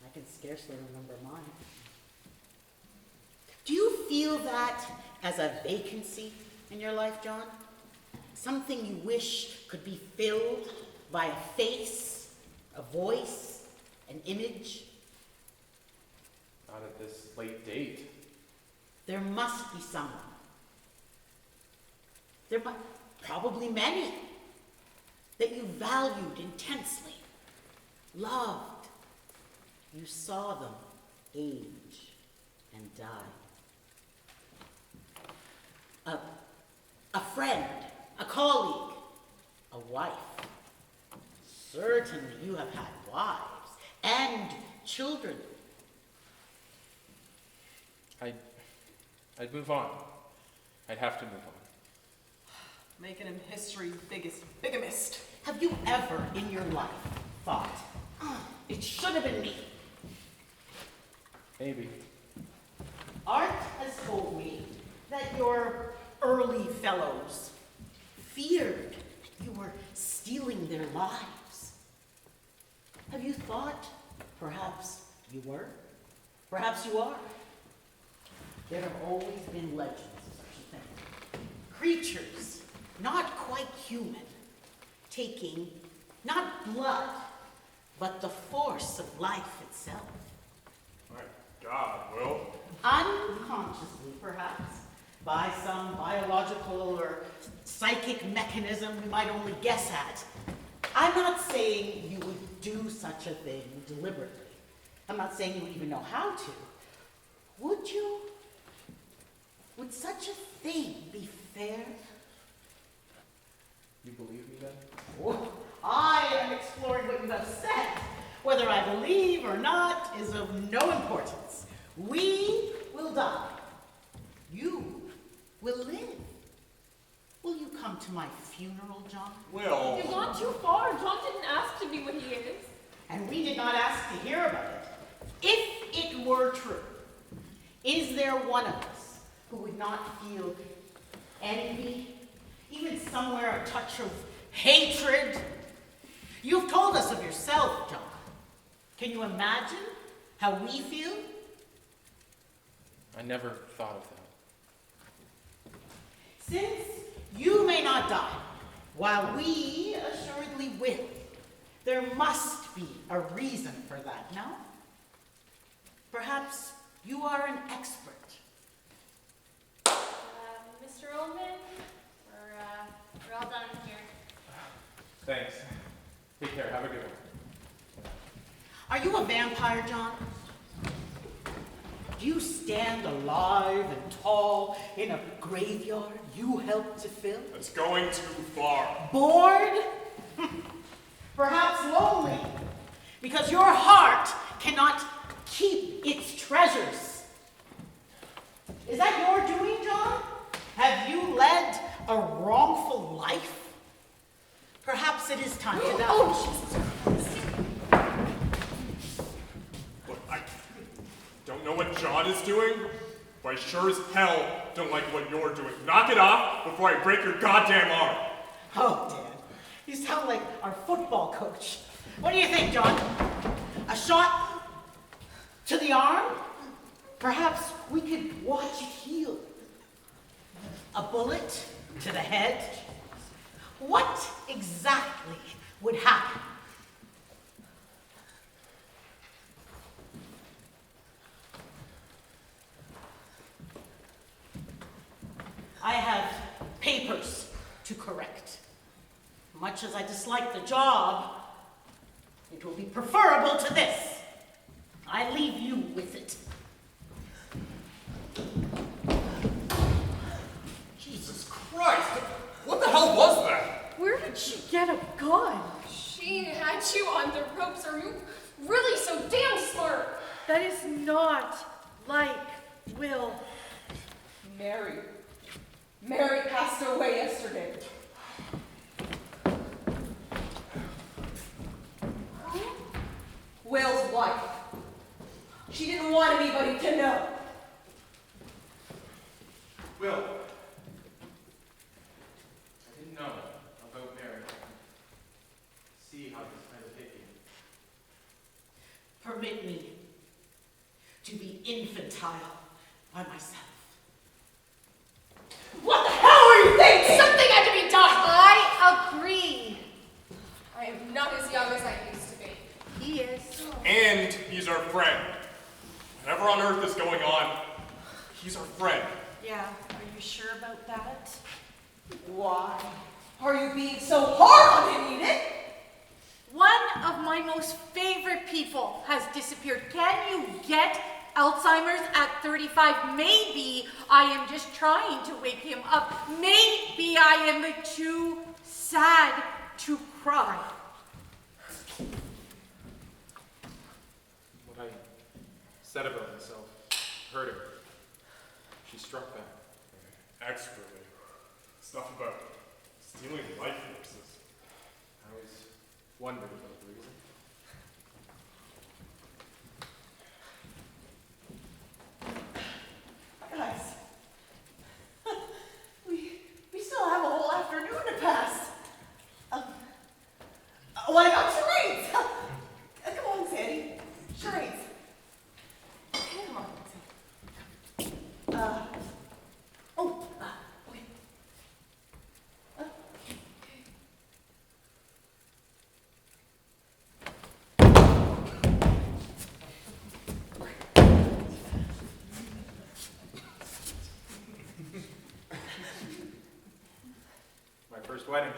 I can scarcely remember mine. Do you feel that as a vacancy in your life, John? Something you wish could be filled by a face, a voice, an image? Not at this late date. There must be someone. There must, probably many, that you valued intensely, loved. You saw them age and die. A friend, a colleague, a wife. Certainly you have had wives and children. I'd move on. I'd have to move on. Making him history's biggest bigamist. Have you ever in your life thought, it should have been me? Maybe. Art has told me that your early fellows feared you were stealing their lives. Have you thought perhaps you were? Perhaps you are? There have always been legends of such a thing. Creatures, not quite human, taking not blood, but the force of life itself. My God, Will. Unconsciously, perhaps, by some biological or psychic mechanism we might only guess at. I'm not saying you would do such a thing deliberately. I'm not saying you would even know how to. Would you? Would such a thing be fair? You believe me then? Oh, I am exploring what you have said. Whether I believe or not is of no importance. We will die. You will live. Will you come to my funeral, John? Will. You've gone too far. John didn't ask to be what he is. And we did not ask to hear about it. If it were true, is there one of us who would not feel envy, even somewhere a touch of hatred? You've told us of yourself, John. Can you imagine how we feel? I never thought of that. Since you may not die, while we assuredly will, there must be a reason for that, no? Perhaps you are an expert. Mr. Oldman, we're all done here. Thanks. Take care. Have a good one. Are you a vampire, John? Do you stand alive and tall in a graveyard you helped to fill? It's going too far. Bored? Perhaps lonely, because your heart cannot keep its treasures. Is that your doing, John? Have you led a wrongful life? Perhaps it is time to die. Oh, Jesus Christ. Look, I don't know what John is doing, but I sure as hell don't like what you're doing. Knock it off before I break your goddamn arm. Oh, Dan, you sound like our football coach. What do you think, John? A shot to the arm? Perhaps we could watch it heal. A bullet to the head? What exactly would happen? I have papers to correct. Much as I dislike the job, it will be preferable to this. I leave you with it. Jesus Christ! What the hell was that? Where did she get a gun? She had you on the ropes. Are you really so damn smart? That is not like Will. Mary passed away yesterday. Will's wife. She didn't want anybody to know. Will. I didn't know about Mary. See how this might have hit you. Permit me to be infantile by myself. What the hell are you thinking? Something had to be done. I agree. I am not as young as I used to be. He is. And he's our friend. Whatever on earth is going on, he's our friend. Yeah, are you sure about that? Why are you being so hard on him, Edith? One of my most favorite people has disappeared. Can you get Alzheimer's at 35? Maybe I am just trying to wake him up. Maybe I am too sad to cry. What I said about myself hurt her. She struck back. Expertly. Stuff about stealing life forces. I was wondering about the reason. Guys, we still have a whole afternoon to pass. What about charades? Come on, Sandy. Charades. Come on. my first wedding.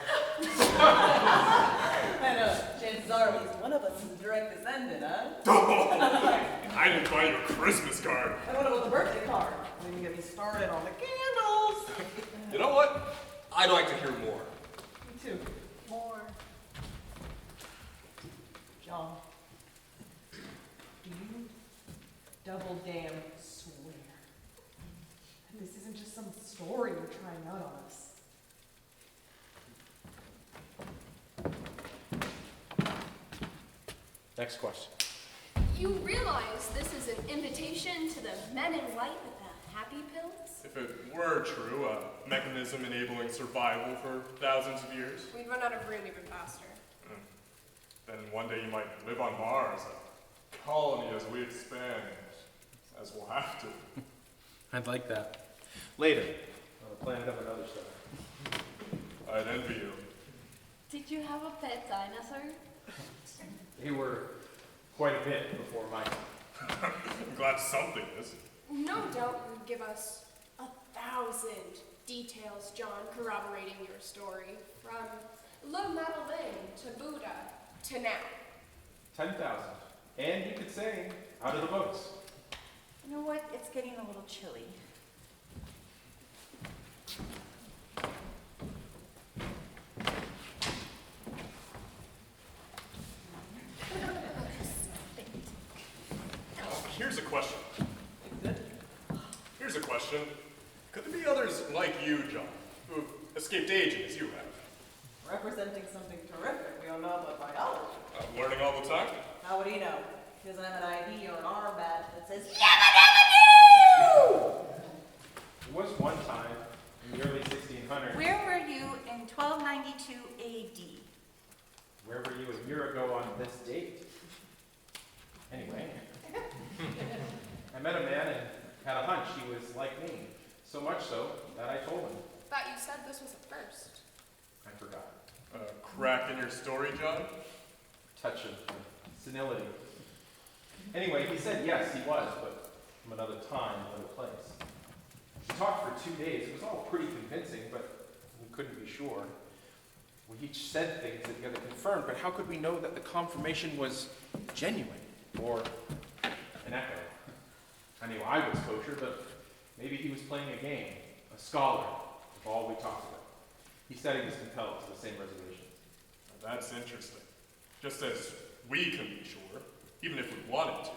I know, chances are at least one of us is a direct descendant, huh? I didn't buy you a Christmas card. And what about the birthday card? Don't even get me started on the candles. You know what? I'd like to hear more. Me too. More. John, do you double damn swear that this isn't just some story you're trying out on us? Next question. You realize this is an invitation to the men in white with the happy pills? If it were true, a mechanism enabling survival for thousands of years, We'd run out of room even faster. then one day you might live on Mars, a colony as we expand, as we'll have to. I'd like that. Later, on the planet of another star. I'd envy you. Did you have a pet dinosaur? They were quite a bit before mine. I'm glad something is. No doubt you'd give us 1,000 details, John, corroborating your story. From La Madeleine to Buddha to now. 10,000. And you could say, out of the boats. You know what? It's getting a little chilly. Here's a question. Here's a question. Could there be others like you, John, who've escaped aging as you have? Representing something terrific we don't know about biology. Learning all the time? How would he know? He doesn't have an ID or an arm badge that says There was one time, in the early 1600s. Where were you in 1292 AD? Where were you a year ago on this date? Anyway. I met a man and had a hunch he was like me. So much so that I told him. Thought you said this was a first. I forgot. A crack in your story, John? Touch of senility. Anyway, he said yes, he was, but from another time, another place. We talked for 2 days. It was all pretty convincing, but we couldn't be sure. We each said things that the other confirmed, but how could we know that the confirmation was genuine or an echo? I knew I was kosher, but maybe he was playing a game, a scholar of all we talked about. He said he was compelled to the same reservations. Now that's interesting. Just as we can be sure, even if we wanted to.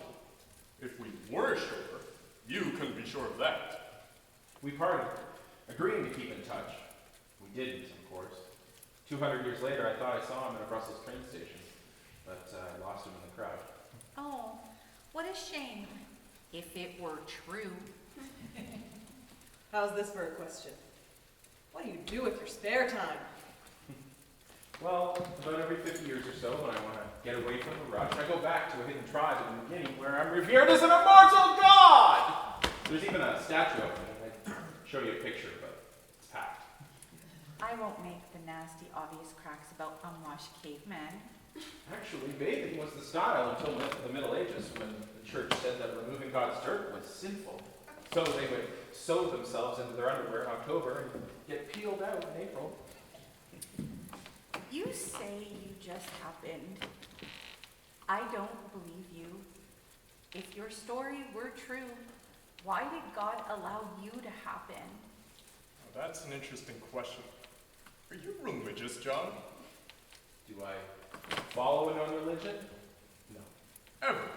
If we were sure, you couldn't be sure of that. We parted, agreeing to keep in touch. We didn't, of course. 200 years later, I thought I saw him at a Brussels train station, but I lost him in the crowd. Oh, what a shame. If it were true. How's this for a question? What do you do with your spare time? Well, about every 50 years or so, when I want to get away from the rush, I go back to a hidden tribe in the beginning where I'm revered as an immortal god! There's even a statue of me. I'd show you a picture, but it's packed. I won't make the nasty, obvious cracks about unwashed cavemen. Actually, bathing was the style until the Middle Ages, when the church said that removing God's dirt was sinful. So they would sew themselves into their underwear in October and get peeled out in April. You say you just happened. I don't believe you. If your story were true, why did God allow you to happen? Now that's an interesting question. Are you religious, John? Do I follow a known religion? No. Ever?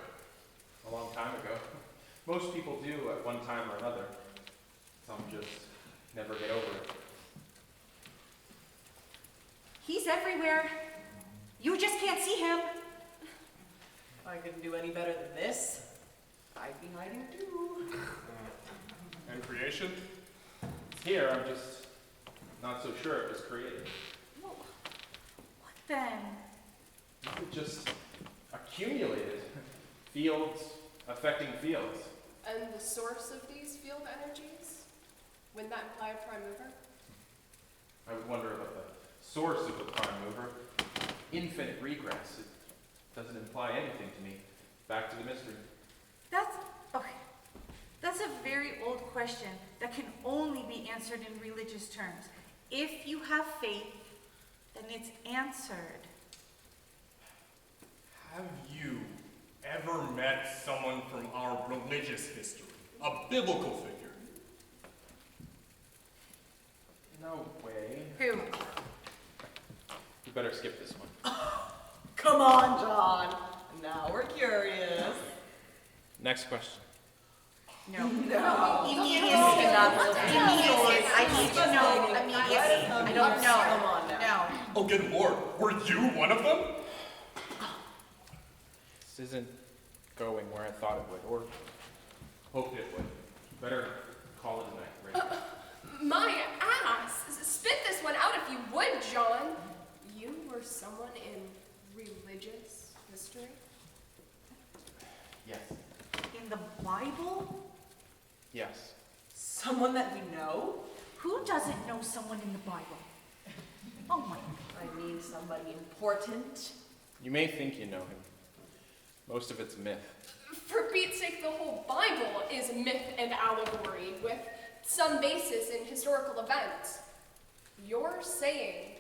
A long time ago. Most people do at one time or another. Some just never get over it. He's everywhere. You just can't see him. If I couldn't do any better than this, I'd be hiding too. And creation? It's here, I'm just not so sure it was created. What then? It just accumulated. Fields affecting fields. And the source of these field energies? Wouldn't that imply a prime mover? I would wonder about the source of the prime mover. Infinite regress. It doesn't imply anything to me. Back to the mystery. That's a very old question that can only be answered in religious terms. If you have faith, then it's answered. Have you ever met someone from our religious history? A biblical figure? No way. Who? You better skip this one. Come on, John. Now we're curious. Next question. No. Immediacy enough. Immediacy. I need to know immediacy. I don't know. Come on now. No. Oh, good lord, were you one of them? This isn't going where I thought it would, or hoped it would. Better call it a night, right? My ass! Spit this one out if you would, John. You were someone in religious history? Yes. In the Bible? Yes. Someone that we know? Who doesn't know someone in the Bible? Oh my. I mean somebody important. You may think you know him. Most of it's myth. For Pete's sake, the whole Bible is myth and allegory with some basis in historical events. You're saying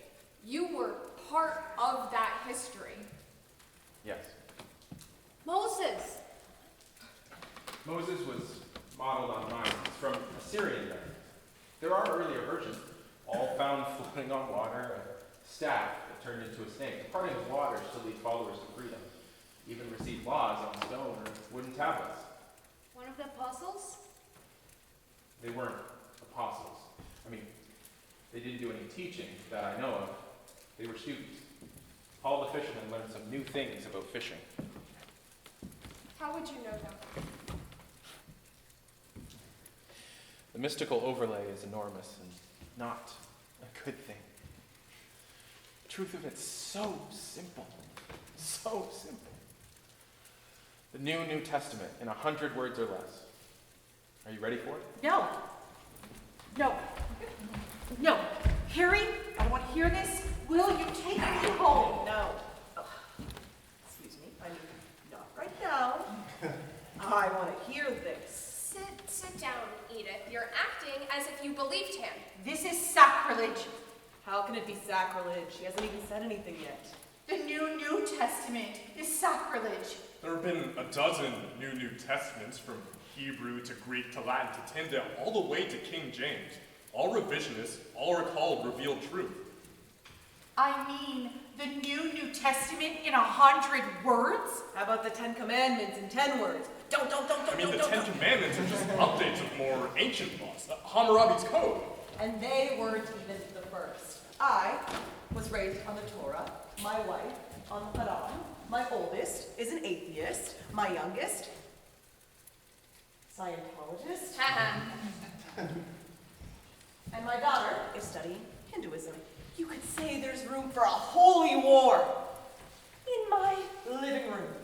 you were part of that history. Yes. Moses. Moses was modeled on mines from Assyrian times. There are earlier versions, all found floating on water, a staff that turned into a snake, parting of waters to lead followers to freedom, even received laws on stone or wooden tablets. One of the apostles? They weren't apostles. I mean, they didn't do any teaching that I know of. They were students. Paul the fisherman learned some new things about fishing. How would you know that? The mystical overlay is enormous and not a good thing. The truth of it's so simple. So simple. The New Testament in 100 words or less. Are you ready for it? No. No. No. Harry, I don't want to hear this. Will you take me home? No. Oh. Excuse me. I mean, not right now. I want to hear this. Sit down, Edith. You're acting as if you believed him. This is sacrilege. How can it be sacrilege? He hasn't even said anything yet. The New Testament is sacrilege. There have been a dozen New Testaments, from Hebrew to Greek to Latin to Tyndale, all the way to King James. All revisionists, all recall revealed truth. I mean, the New Testament in 100 words? How about the 10 Commandments in 10 words? Don't. I mean, the 10 Commandments are just updates of more ancient laws. Hammurabi's Code. And they weren't even the first. I was raised on the Torah, my wife on the Quran, my oldest is an atheist, my youngest, Scientologist, and my daughter is studying Hinduism. You could say there's room for a holy war in my living room.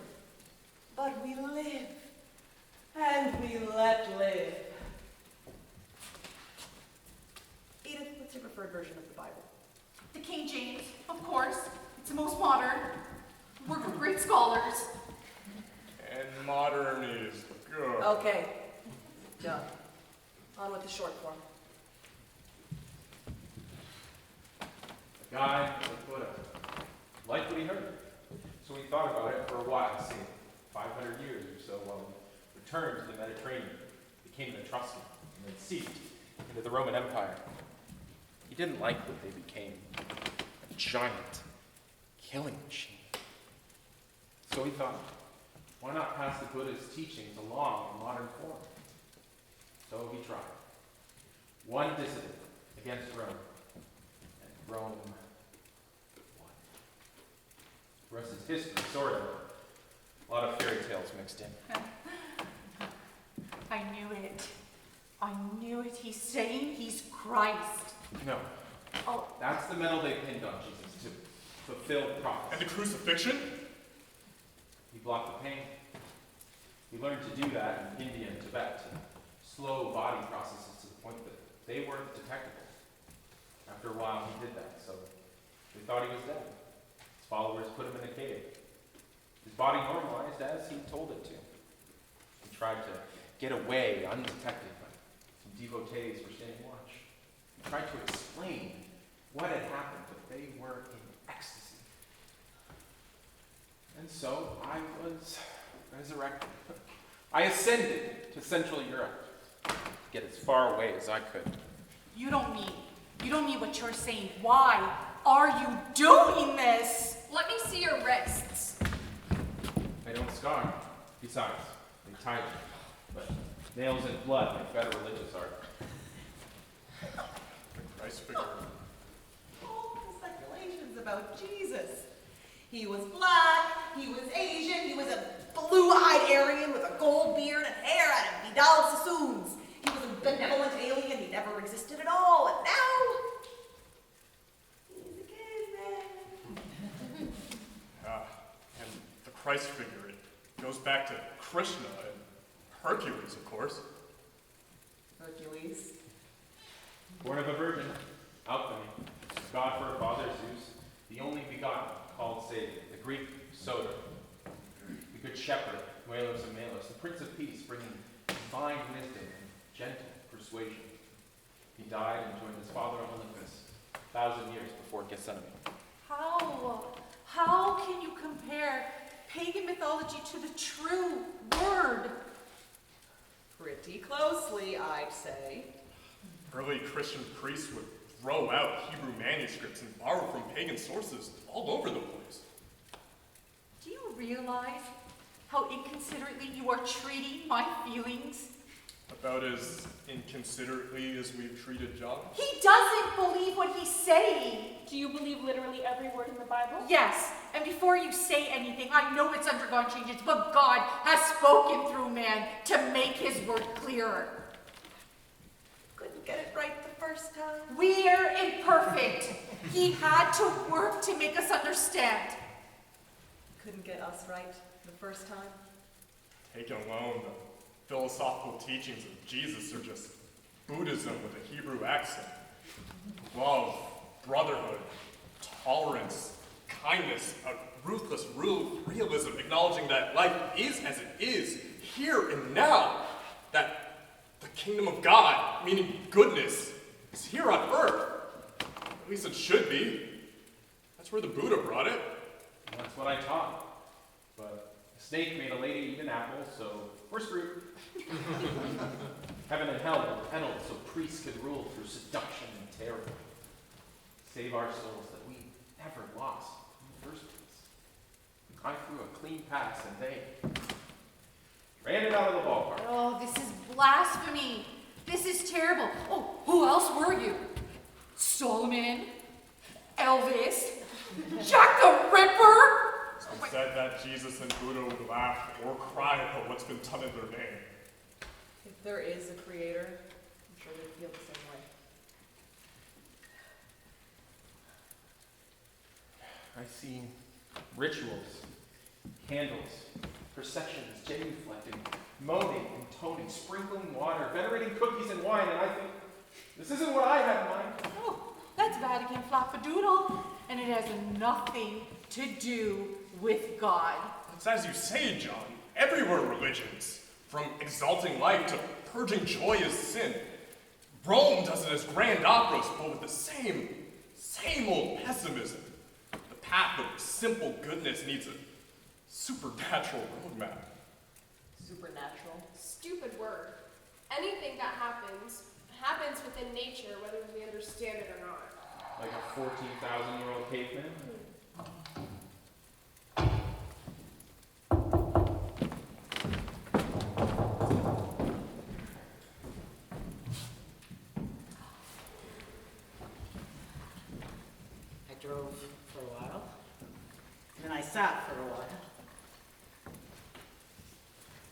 But we live, and we let live. Edith, what's your preferred version of the Bible? The King James, of course. It's the most modern. Work of great scholars. And modern is good. Okay, done. On with the short form. The guy was Buddha. Liked what he heard. So he thought about it for a while, say 500 years or so, while he returned to the Mediterranean, became an Etruscan, and then seeped into the Roman Empire. He didn't like what they became. A giant killing machine. So he thought, why not pass the Buddha's teachings along in modern form? So he tried. One dissident against Rome, and Rome won. The rest is history, sort of. A lot of fairy tales mixed in. I knew it. I knew it. He's saying he's Christ. No. Oh. That's the medal they pinned on Jesus, to fulfill prophecy. And the crucifixion? He blocked the pain. He learned to do that in India and Tibet, to slow body processes to the point that they weren't detectable. After a while, he did that, so they thought he was dead. His followers put him in a cave. His body normalized as he told it to. He tried to get away undetected, but some devotees were standing watch. He tried to explain what had happened, but they were in ecstasy. And so I was resurrected. I ascended to Central Europe to get as far away as I could. You don't mean what you're saying. Why are you doing this? Let me see your wrists. They don't scar. Besides, they tie me. But nails and blood like better religious art. The Christ figure. All the speculations about Jesus. He was black, he was Asian, he was a blue-eyed Aryan with a gold beard and hair out of Vidal Sassoons. He was a benevolent alien, he never existed at all, and now he's a caveman. And the Christ figure, it goes back to Krishna and Hercules, of course. Hercules. Born of a virgin, alchemy, God for a father, Zeus, the only begotten, called Savior, the Greek Soter, the good shepherd, Nuelos and Melos, the Prince of Peace, bringing divine wisdom and gentle persuasion. He died and joined his father on Olympus 1,000 years before Gethsemane. How can you compare pagan mythology to the true word? Pretty closely, I'd say. Early Christian priests would throw out Hebrew manuscripts and borrow from pagan sources all over the place. Do you realize how inconsiderately you are treating my feelings? About as inconsiderately as we've treated John? He doesn't believe what he's saying. Do you believe literally every word in the Bible? Yes, and before you say anything, I know it's undergone changes, but God has spoken through man to make his word clearer. Couldn't get it right the first time. We're imperfect. He had to work to make us understand. Couldn't get us right the first time. Taken alone, the philosophical teachings of Jesus are just Buddhism with a Hebrew accent. Love, brotherhood, tolerance, kindness, a ruthless realism, acknowledging that life is as it is, here and now. That the kingdom of God, meaning goodness, is here on earth. At least it should be. That's where the Buddha brought it. And that's what I taught. But a snake made a lady eat an apple, so we're screwed. Heaven and hell were penaled so priests could rule through seduction and terror. Save our souls that we never lost in the first place. I threw a clean pass and they ran it out of the ballpark. Oh, this is blasphemy. This is terrible. Oh, who else were you? Solomon? Elvis? Jack the Ripper? Some said that Jesus and Buddha would laugh or cry about what's been done in their name. If there is a creator, I'm sure they'd feel the same way. I see rituals, candles, processions, genuflecting, moaning and toning, sprinkling water, venerating cookies and wine, and I think, this isn't what I had in mind. Oh, that's Vatican flappadoodle, and it has nothing to do with God. It's as you say, John. Everywhere religions, from exalting life to purging joy as sin. Rome does it as grand operas, but with the same old pessimism. The path of simple goodness needs a supernatural roadmap. Supernatural? Stupid word. Anything that happens within nature, whether we understand it or not. Like a 14,000-year-old caveman? I drove for a while, and then I sat for a while.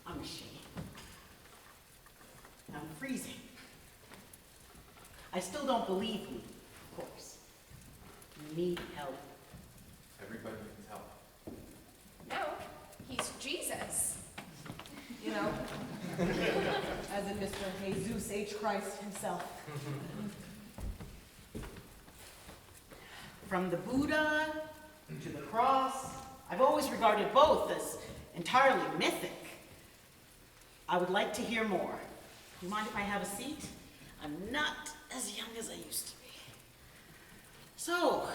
I'm ashamed. I'm freezing. I still don't believe you, of course. You need help. Everybody needs help. No, he's Jesus. You know, as in Mr. Jesus H. Christ himself. From the Buddha to the cross, I've always regarded both as entirely mythic. I would like to hear more. Do you mind if I have a seat? I'm not as young as I used to be. So,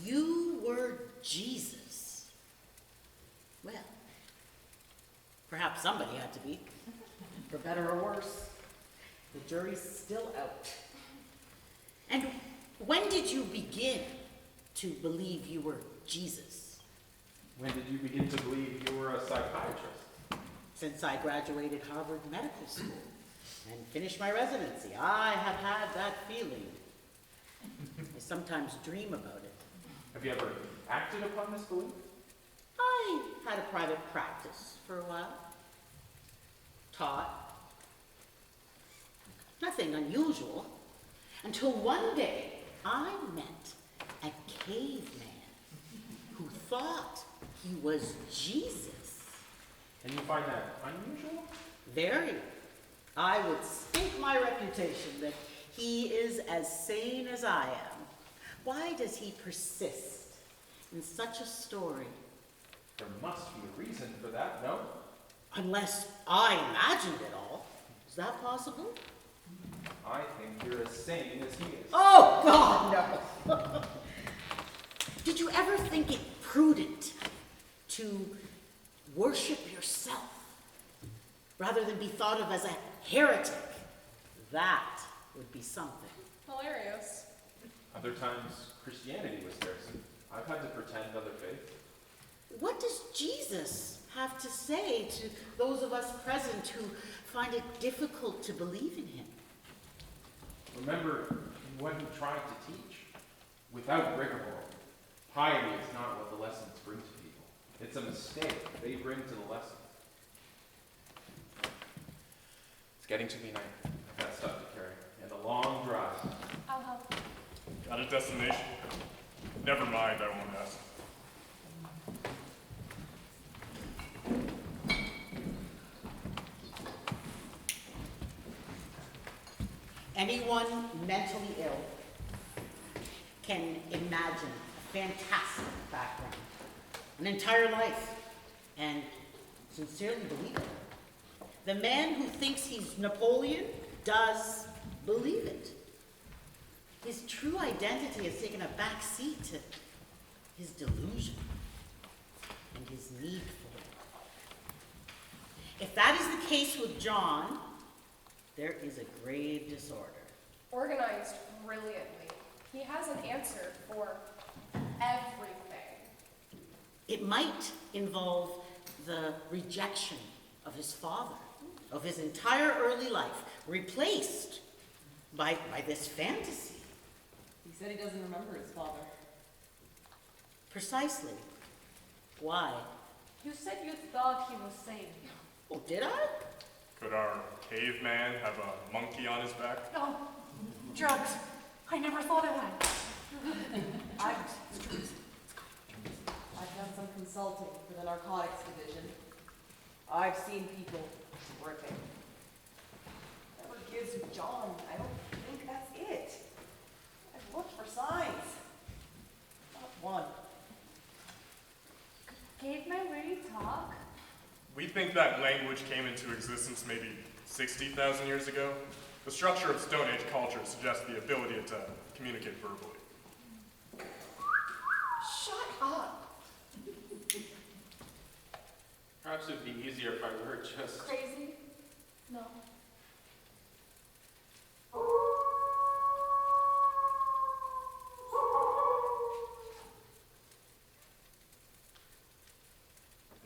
you were Jesus. Well, perhaps somebody had to be. For better or worse, the jury's still out. And when did you begin to believe you were Jesus? When did you begin to believe you were a psychiatrist? Since I graduated Harvard Medical School and finished my residency, I have had that feeling. I sometimes dream about it. Have you ever acted upon this belief? I had a private practice for a while. Taught. Nothing unusual. Until one day, I met a caveman who thought he was Jesus. And you find that unusual? Very. I would stake my reputation that he is as sane as I am. Why does he persist in such a story? There must be a reason for that, no? Unless I imagined it all. Is that possible? I think you're as sane as he is. Oh, God, no. Did you ever think it prudent to worship yourself rather than be thought of as a heretic? That would be something. Hilarious. Other times, Christianity was heresy. I've had to pretend other faiths. What does Jesus have to say to those of us present who find it difficult to believe in him? Remember what he tried to teach. Without rigmarole, piety is not what the lessons bring to people. It's a mistake they bring to the lesson. It's getting to be night. I've got stuff to carry, and a long drive. I'll help. Got a destination? Never mind, I won't ask. Anyone mentally ill can imagine a fantastic background, an entire life, and sincerely believe it. The man who thinks he's Napoleon does believe it. His true identity has taken a back seat to his delusion and his need for it. If that is the case with John, there is a grave disorder. Organized brilliantly. He has an answer for everything. It might involve the rejection of his father, of his entire early life, replaced by this fantasy. He said he doesn't remember his father. Precisely. Why? You said you thought he was sane. Oh, did I? Could our caveman have a monkey on his back? No. Drugs. I never thought of that. I've done some consulting for the narcotics division. I've seen people tripping. Whatever gives you John, I don't think that's it. I've looked for signs. Not one. Cavemen really talk? We think that language came into existence maybe 60,000 years ago. The structure of Stone Age culture suggests the ability to communicate verbally. Shut up. Perhaps it would be easier if I were just... Crazy? No.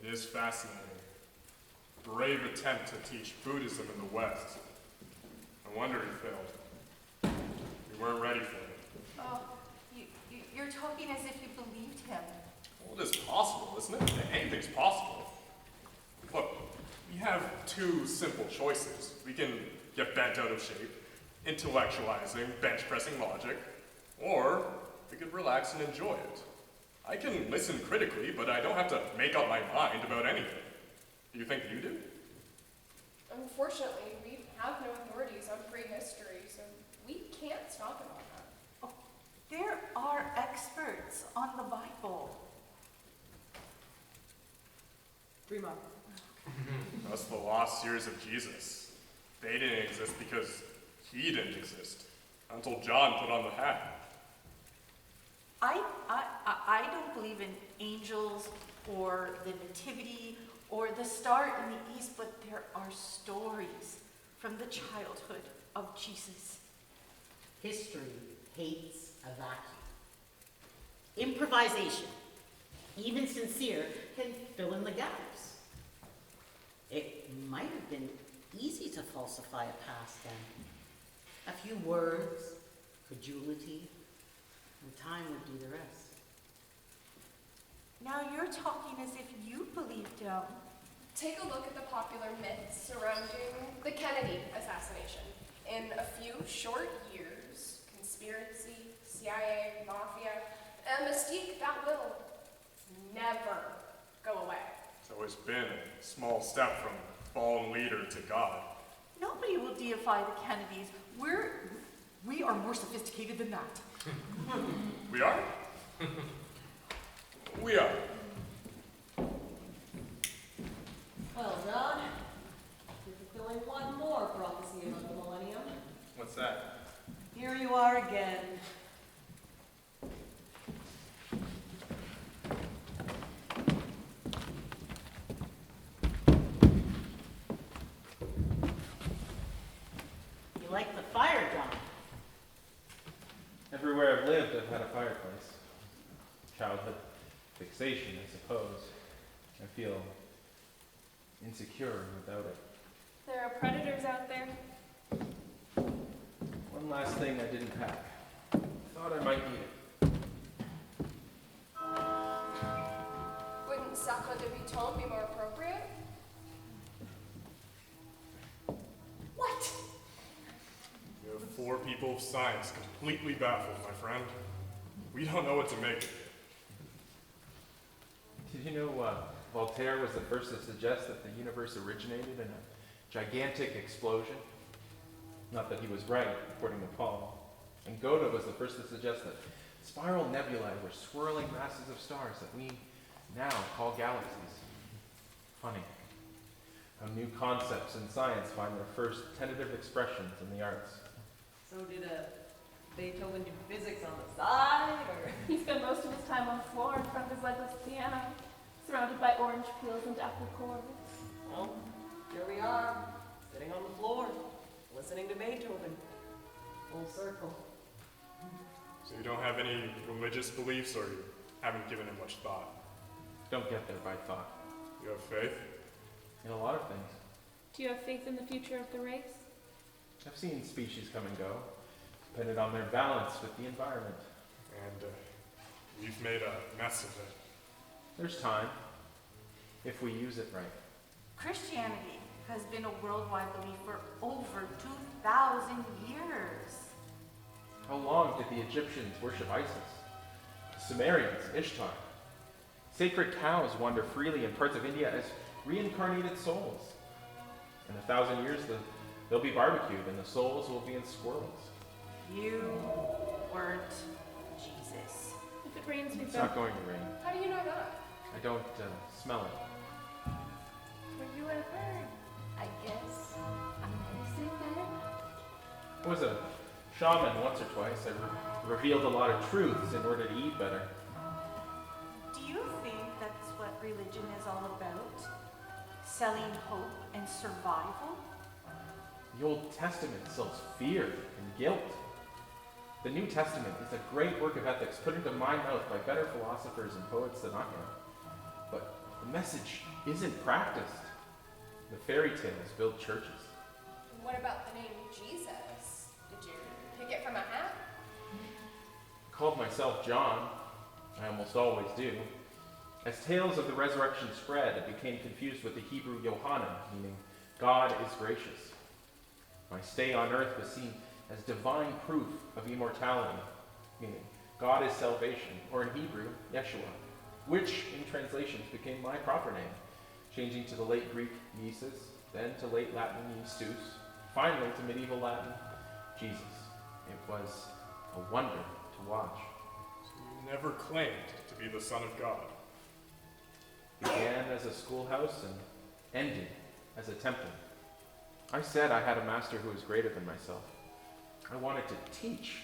It is fascinating. Brave attempt to teach Buddhism in the West. No wonder he failed. We weren't ready for it. Oh, you're talking as if you believed him. Well, it is possible, isn't it? Anything's possible. Look, we have two simple choices. We can get bent out of shape, intellectualizing, bench-pressing logic, or we could relax and enjoy it. I can listen critically, but I don't have to make up my mind about anything. Do you think you do? Unfortunately, we have no authorities on prehistory, so we can't talk about that. Oh, there are experts on the Bible. Rima. That's the lost years of Jesus. They didn't exist because he didn't exist, until John put on the hat. believe in angels or the nativity or the star in the east, but there are stories from the childhood of Jesus. History hates a vacuum. Improvisation, even sincere, can fill in the gaps. It might have been easy to falsify a past then. A few words, credulity, and time would do the rest. Now you're talking as if you believed him. Take a look at the popular myths surrounding the Kennedy assassination. In a few short years, conspiracy, CIA, mafia, a mystique that will never go away. It's always been a small step from fallen leader to God. Nobody will deify the Kennedys. We are more sophisticated than that. We are? We are. Well, John, you're fulfilling one more prophecy about the millennium. What's that? Here you are again. You like the fire, John? Everywhere I've lived, I've had a fireplace. Childhood fixation, I suppose. I feel insecure without it. There are predators out there. One last thing I didn't pack. Thought I might need it. Wouldn't Sacre de Vuitton be more appropriate? What? You have 4 people of science completely baffled, my friend. We don't know what to make of it. Did you know Voltaire was the first to suggest that the universe originated in a gigantic explosion? Not that he was right, according to Paul. And Goethe was the first to suggest that spiral nebulae were swirling masses of stars that we now call galaxies. Funny how new concepts in science find their first tentative expressions in the arts. So did Beethoven do physics on the side, or? He spent most of his time on the floor in front of his legless piano, surrounded by orange peels and apple cores. Well, here we are, sitting on the floor, listening to Beethoven. Full circle. So you don't have any religious beliefs, or you haven't given it much thought? Don't get there by thought. You have faith? In a lot of things. Do you have faith in the future of the race? I've seen species come and go, depending on their balance with the environment. And we've made a mess of it. There's time, if we use it right. Christianity has been a worldwide belief for over 2,000 years. How long did the Egyptians worship Isis? The Sumerians, Ishtar. Sacred cows wander freely in parts of India as reincarnated souls. In 1,000 years, they'll be barbecued and the souls will be in squirrels. You weren't Jesus. If it rains, we It's not going to rain. How do you know that? I don't smell it. Were you ever, I guess, a medicine man? I was a shaman once or twice. I revealed a lot of truths in order to eat better. Do you think that's what religion is all about? Selling hope and survival? The Old Testament sells fear and guilt. The New Testament is a great work of ethics put into my mouth by better philosophers and poets than I am. But the message isn't practiced. The fairy tales build churches. What about the name Jesus? Did you pick it from a hat? I called myself John. I almost always do. As tales of the resurrection spread, it became confused with the Hebrew Yohanan, meaning God is gracious. My stay on earth was seen as divine proof of immortality, meaning God is salvation, or in Hebrew, Yeshua, which in translations became my proper name, changing to the late Greek Iesus, then to late Latin Iestus, finally to medieval Latin Jesus. It was a wonder to watch. So you never claimed to be the Son of God. Began as a schoolhouse and ended as a temple. I said I had a master who was greater than myself. I wanted to teach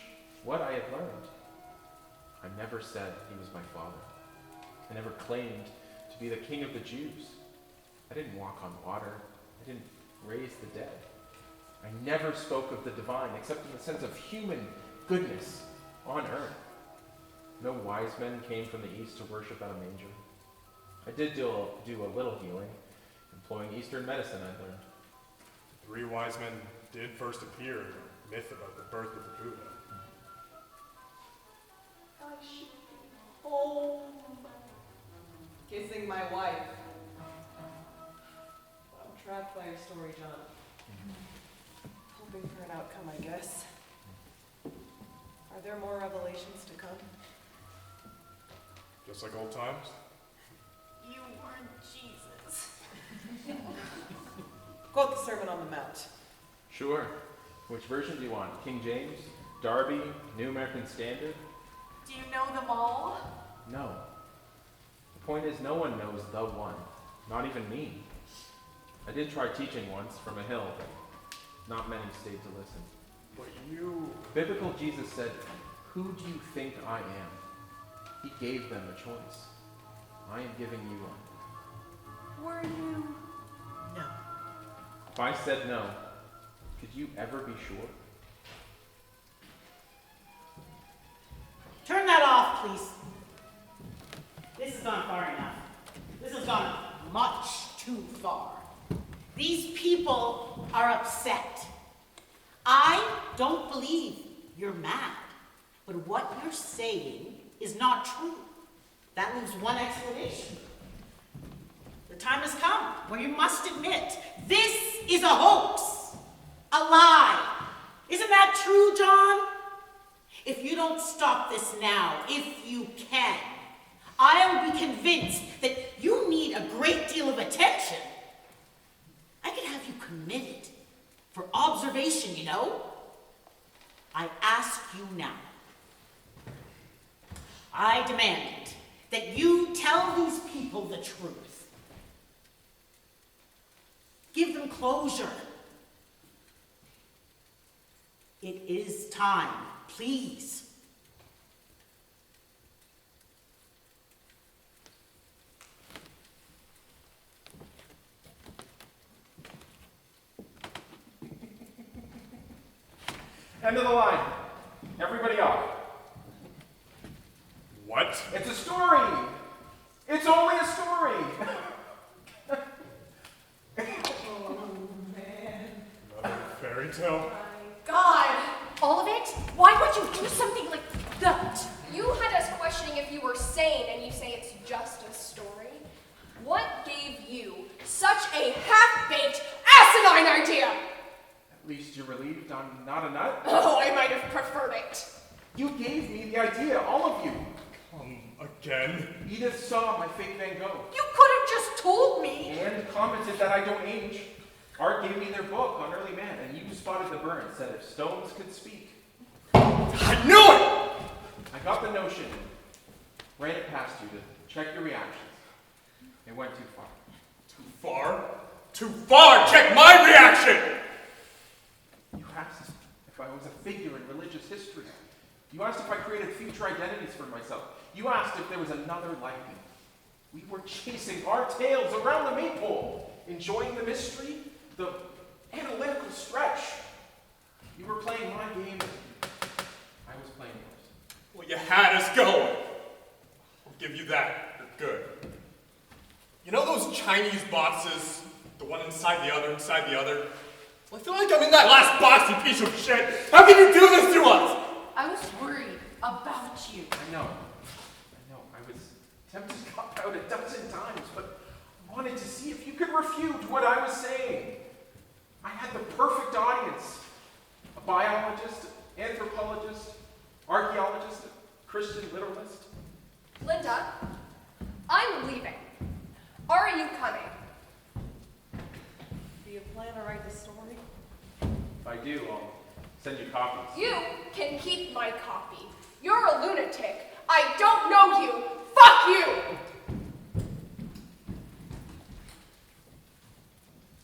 what I had learned. I never said he was my father. I never claimed to be the king of the Jews. I didn't walk on water. I didn't raise the dead. I never spoke of the divine except in the sense of human goodness on earth. No wise men came from the east to worship at a manger. I did do a little healing, employing Eastern medicine I learned. 3 wise men did first appear in a myth about the birth of the Buddha. I should be home. Kissing my wife. I'm trapped by your story, John. Hoping for an outcome, I guess. Are there more revelations to come? Just like old times? You weren't Jesus. Quote the Sermon on the Mount. Sure. Which version do you want? King James? Darby? New American Standard? Do you know them all? No. The point is, no one knows the one. Not even me. I did try teaching once from a hill, but not many stayed to listen. But you... Biblical Jesus said, "Who do you think I am?" He gave them a choice. I am giving you one. Were you? No. If I said no, could you ever be sure? Turn that off, please. This has gone far enough. This has gone much too far. These people are upset. I don't believe you're mad, but what you're saying is not true. That leaves one explanation. The time has come where you must admit this is a hoax, a lie. Isn't that true, John? If you don't stop this now, if you can, I'll be convinced that you need a great deal of attention. I could have you committed for observation, you know? I ask you now. I demand that you tell these people the truth. Give them closure. It is time, please. End of the line. Everybody off. What? It's a story. It's only a story. Another fairy tale? God! All of it? Why would you do something like that? You had us questioning if you were sane, and you say it's just a story? What gave you such a half-baked, asinine idea? At least you're relieved I'm not a nut. Oh, I might have preferred it. You gave me the idea, all of you. Again? Edith saw my fake Van Gogh. You could have just told me. And commented that I don't age. Art gave me their book on early man, and you spotted the burn, said if stones could speak. I knew it! I got the notion, ran it past you to check your reactions. It went too far. Too far? Too far! Check my reaction! You asked if I was a figure in religious history. You asked if I created future identities for myself. You asked if there was another like me. We were chasing our tails around the maypole, enjoying the mystery, the analytical stretch. You were playing my game, I was playing yours. Well, you had us going. I'll give you that. You're good. You know those Chinese boxes? The one inside the other, inside the other? Well, I feel like I'm in that last box, you piece of shit. How can you do this to us? I was worried about you. I know. I was tempted to cop out a dozen times, but I wanted to see if you could refute what I was saying. I had the perfect audience. A biologist, anthropologist, archaeologist, a Christian literalist. Linda, I'm leaving. Are you coming? Do you plan to write the story? If I do, I'll send you copies. You can keep my copy. You're a lunatic. I don't know you. Fuck you!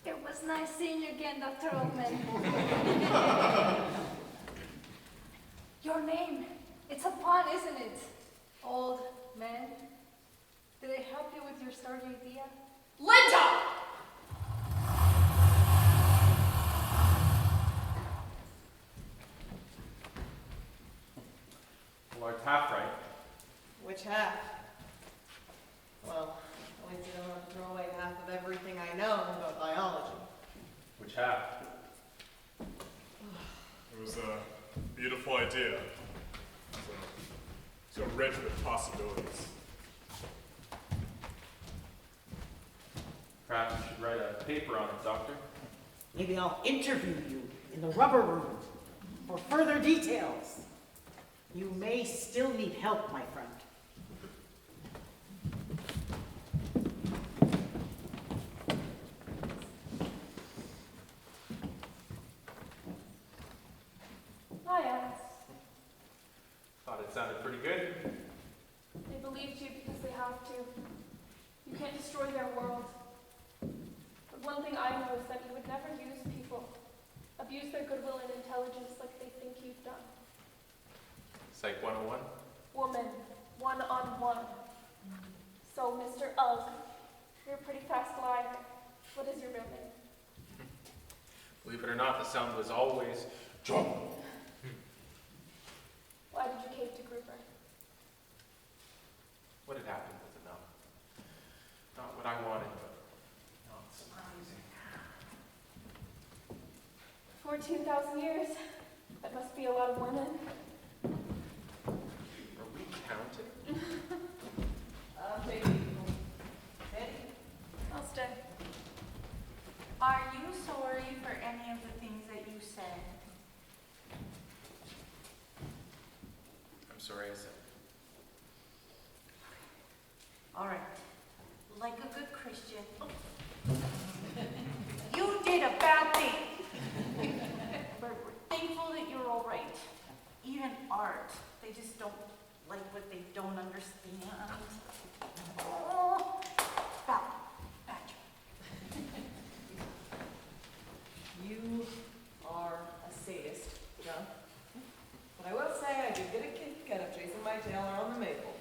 It was nice seeing you again, Dr. Oldman. Your name, it's a pun, isn't it? Old man. Georgie idea? Linda! Well, it's half right. Which half? Well, at least I don't have to throw away half of everything I know about biology. Which half? It was a beautiful idea. So rich with possibilities. Perhaps you should write a paper on it, Doctor. Maybe I'll interview you in the rubber room for further details. You may still need help, my friend. I asked. Thought it sounded pretty good. They believed you because they have to. You can't destroy their world. But one thing I know is that you would never use people, abuse their goodwill and intelligence like they think you've done. Psych 101? Woman, one-on-one. So, Mr. Ugg, you're a pretty fast liar. What is your real name? Believe it or not, the sound was always John. Why did you cave to Gruber? What had happened was enough. Not what I wanted, but not surprising. 14,000 years. That must be a lot of women. Are we counting? I'm taking Eddie. I'll stay. Are you sorry for any of the things that you said? I'm sorry I said. All right. Like a good Christian. You did a bad thing. But we're thankful that you're all right. Even art, they just don't like what they don't understand. Oh, bad. You are a sadist, John. But I will say I do get a kick out of chasing my tail around the maple.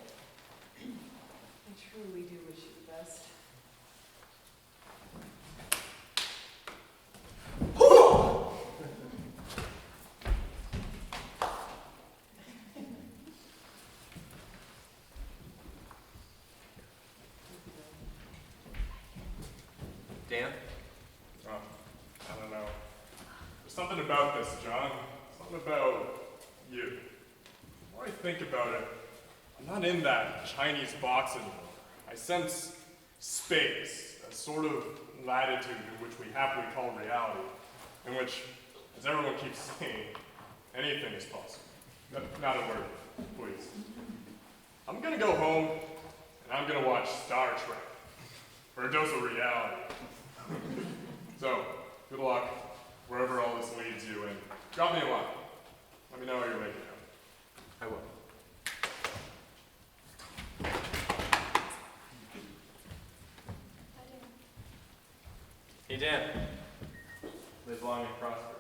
I truly do wish you the best. Dan? I don't know. There's something about this, John. Something about you. The more I think about it, I'm not in that Chinese box anymore. I sense space, a sort of latitude in which we happily call reality, in which, as everyone keeps saying, anything is possible. Not a word, please. I'm gonna go home, and I'm gonna watch Star Trek for a dose of reality. So, good luck wherever all this leads you, and drop me a line. Let me know how you're making out. I will. Hey, Dan. Live long and prosper.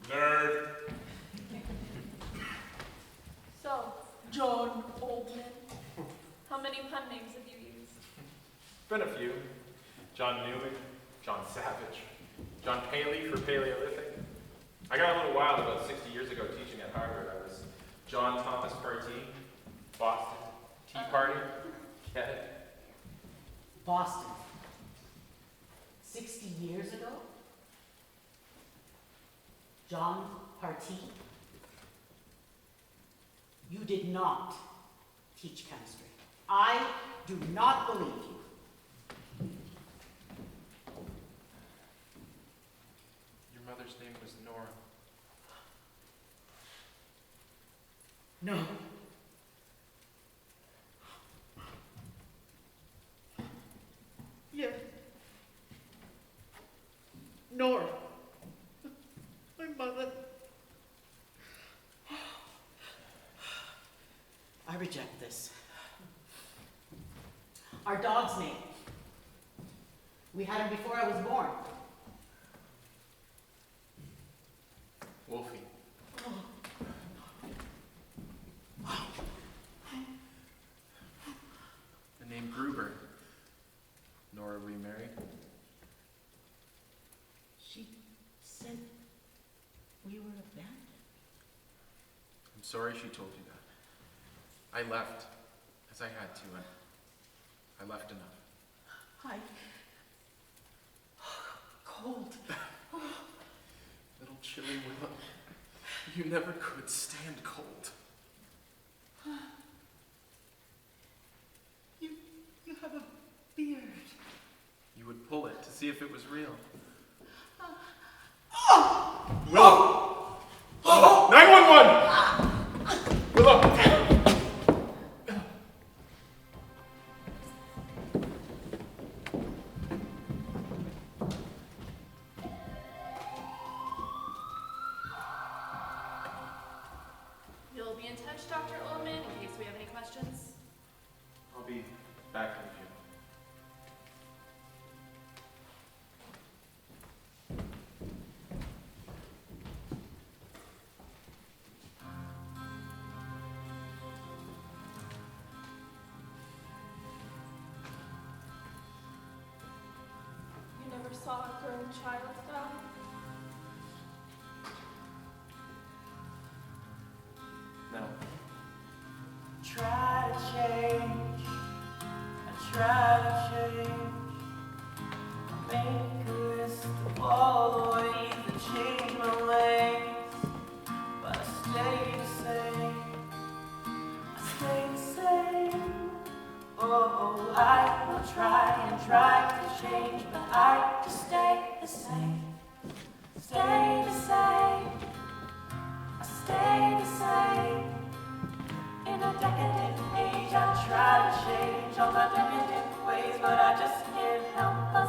Nerd. So, John Oldman, how many pun names have you used? Been a few. John Newman, John Savage, John Paley for Paleolithic. I got a little wild about 60 years ago teaching at Harvard. I was John Thomas Partee, Boston, Tea Party, get it? Boston. 60 years ago? John Partee? You did not teach chemistry. I do not believe you. Your mother's name was Nora. No. Yes. Nora. My mother. I reject this. Our dog's name. We had him before I was born. Wolfie. The name sorry she told you that. I left, as I had to, and I left enough. Cold. Little chilly Willow. You never could stand cold. You have a beard. You would pull it to see if it was real. Willow! 911! Willow! You'll be in touch, Dr. Oldman, in case we have any questions. I'll be back in a few. You never saw a grown child die? No. Try to change, I try to change. I make a list of all the ways that change my ways, but I stay the same, I stay the same. Oh, I will try and try to change, but I just stay the same, stay the same, I stay the same. In a decadent age, I try to change all my decadent ways, but I just can't help but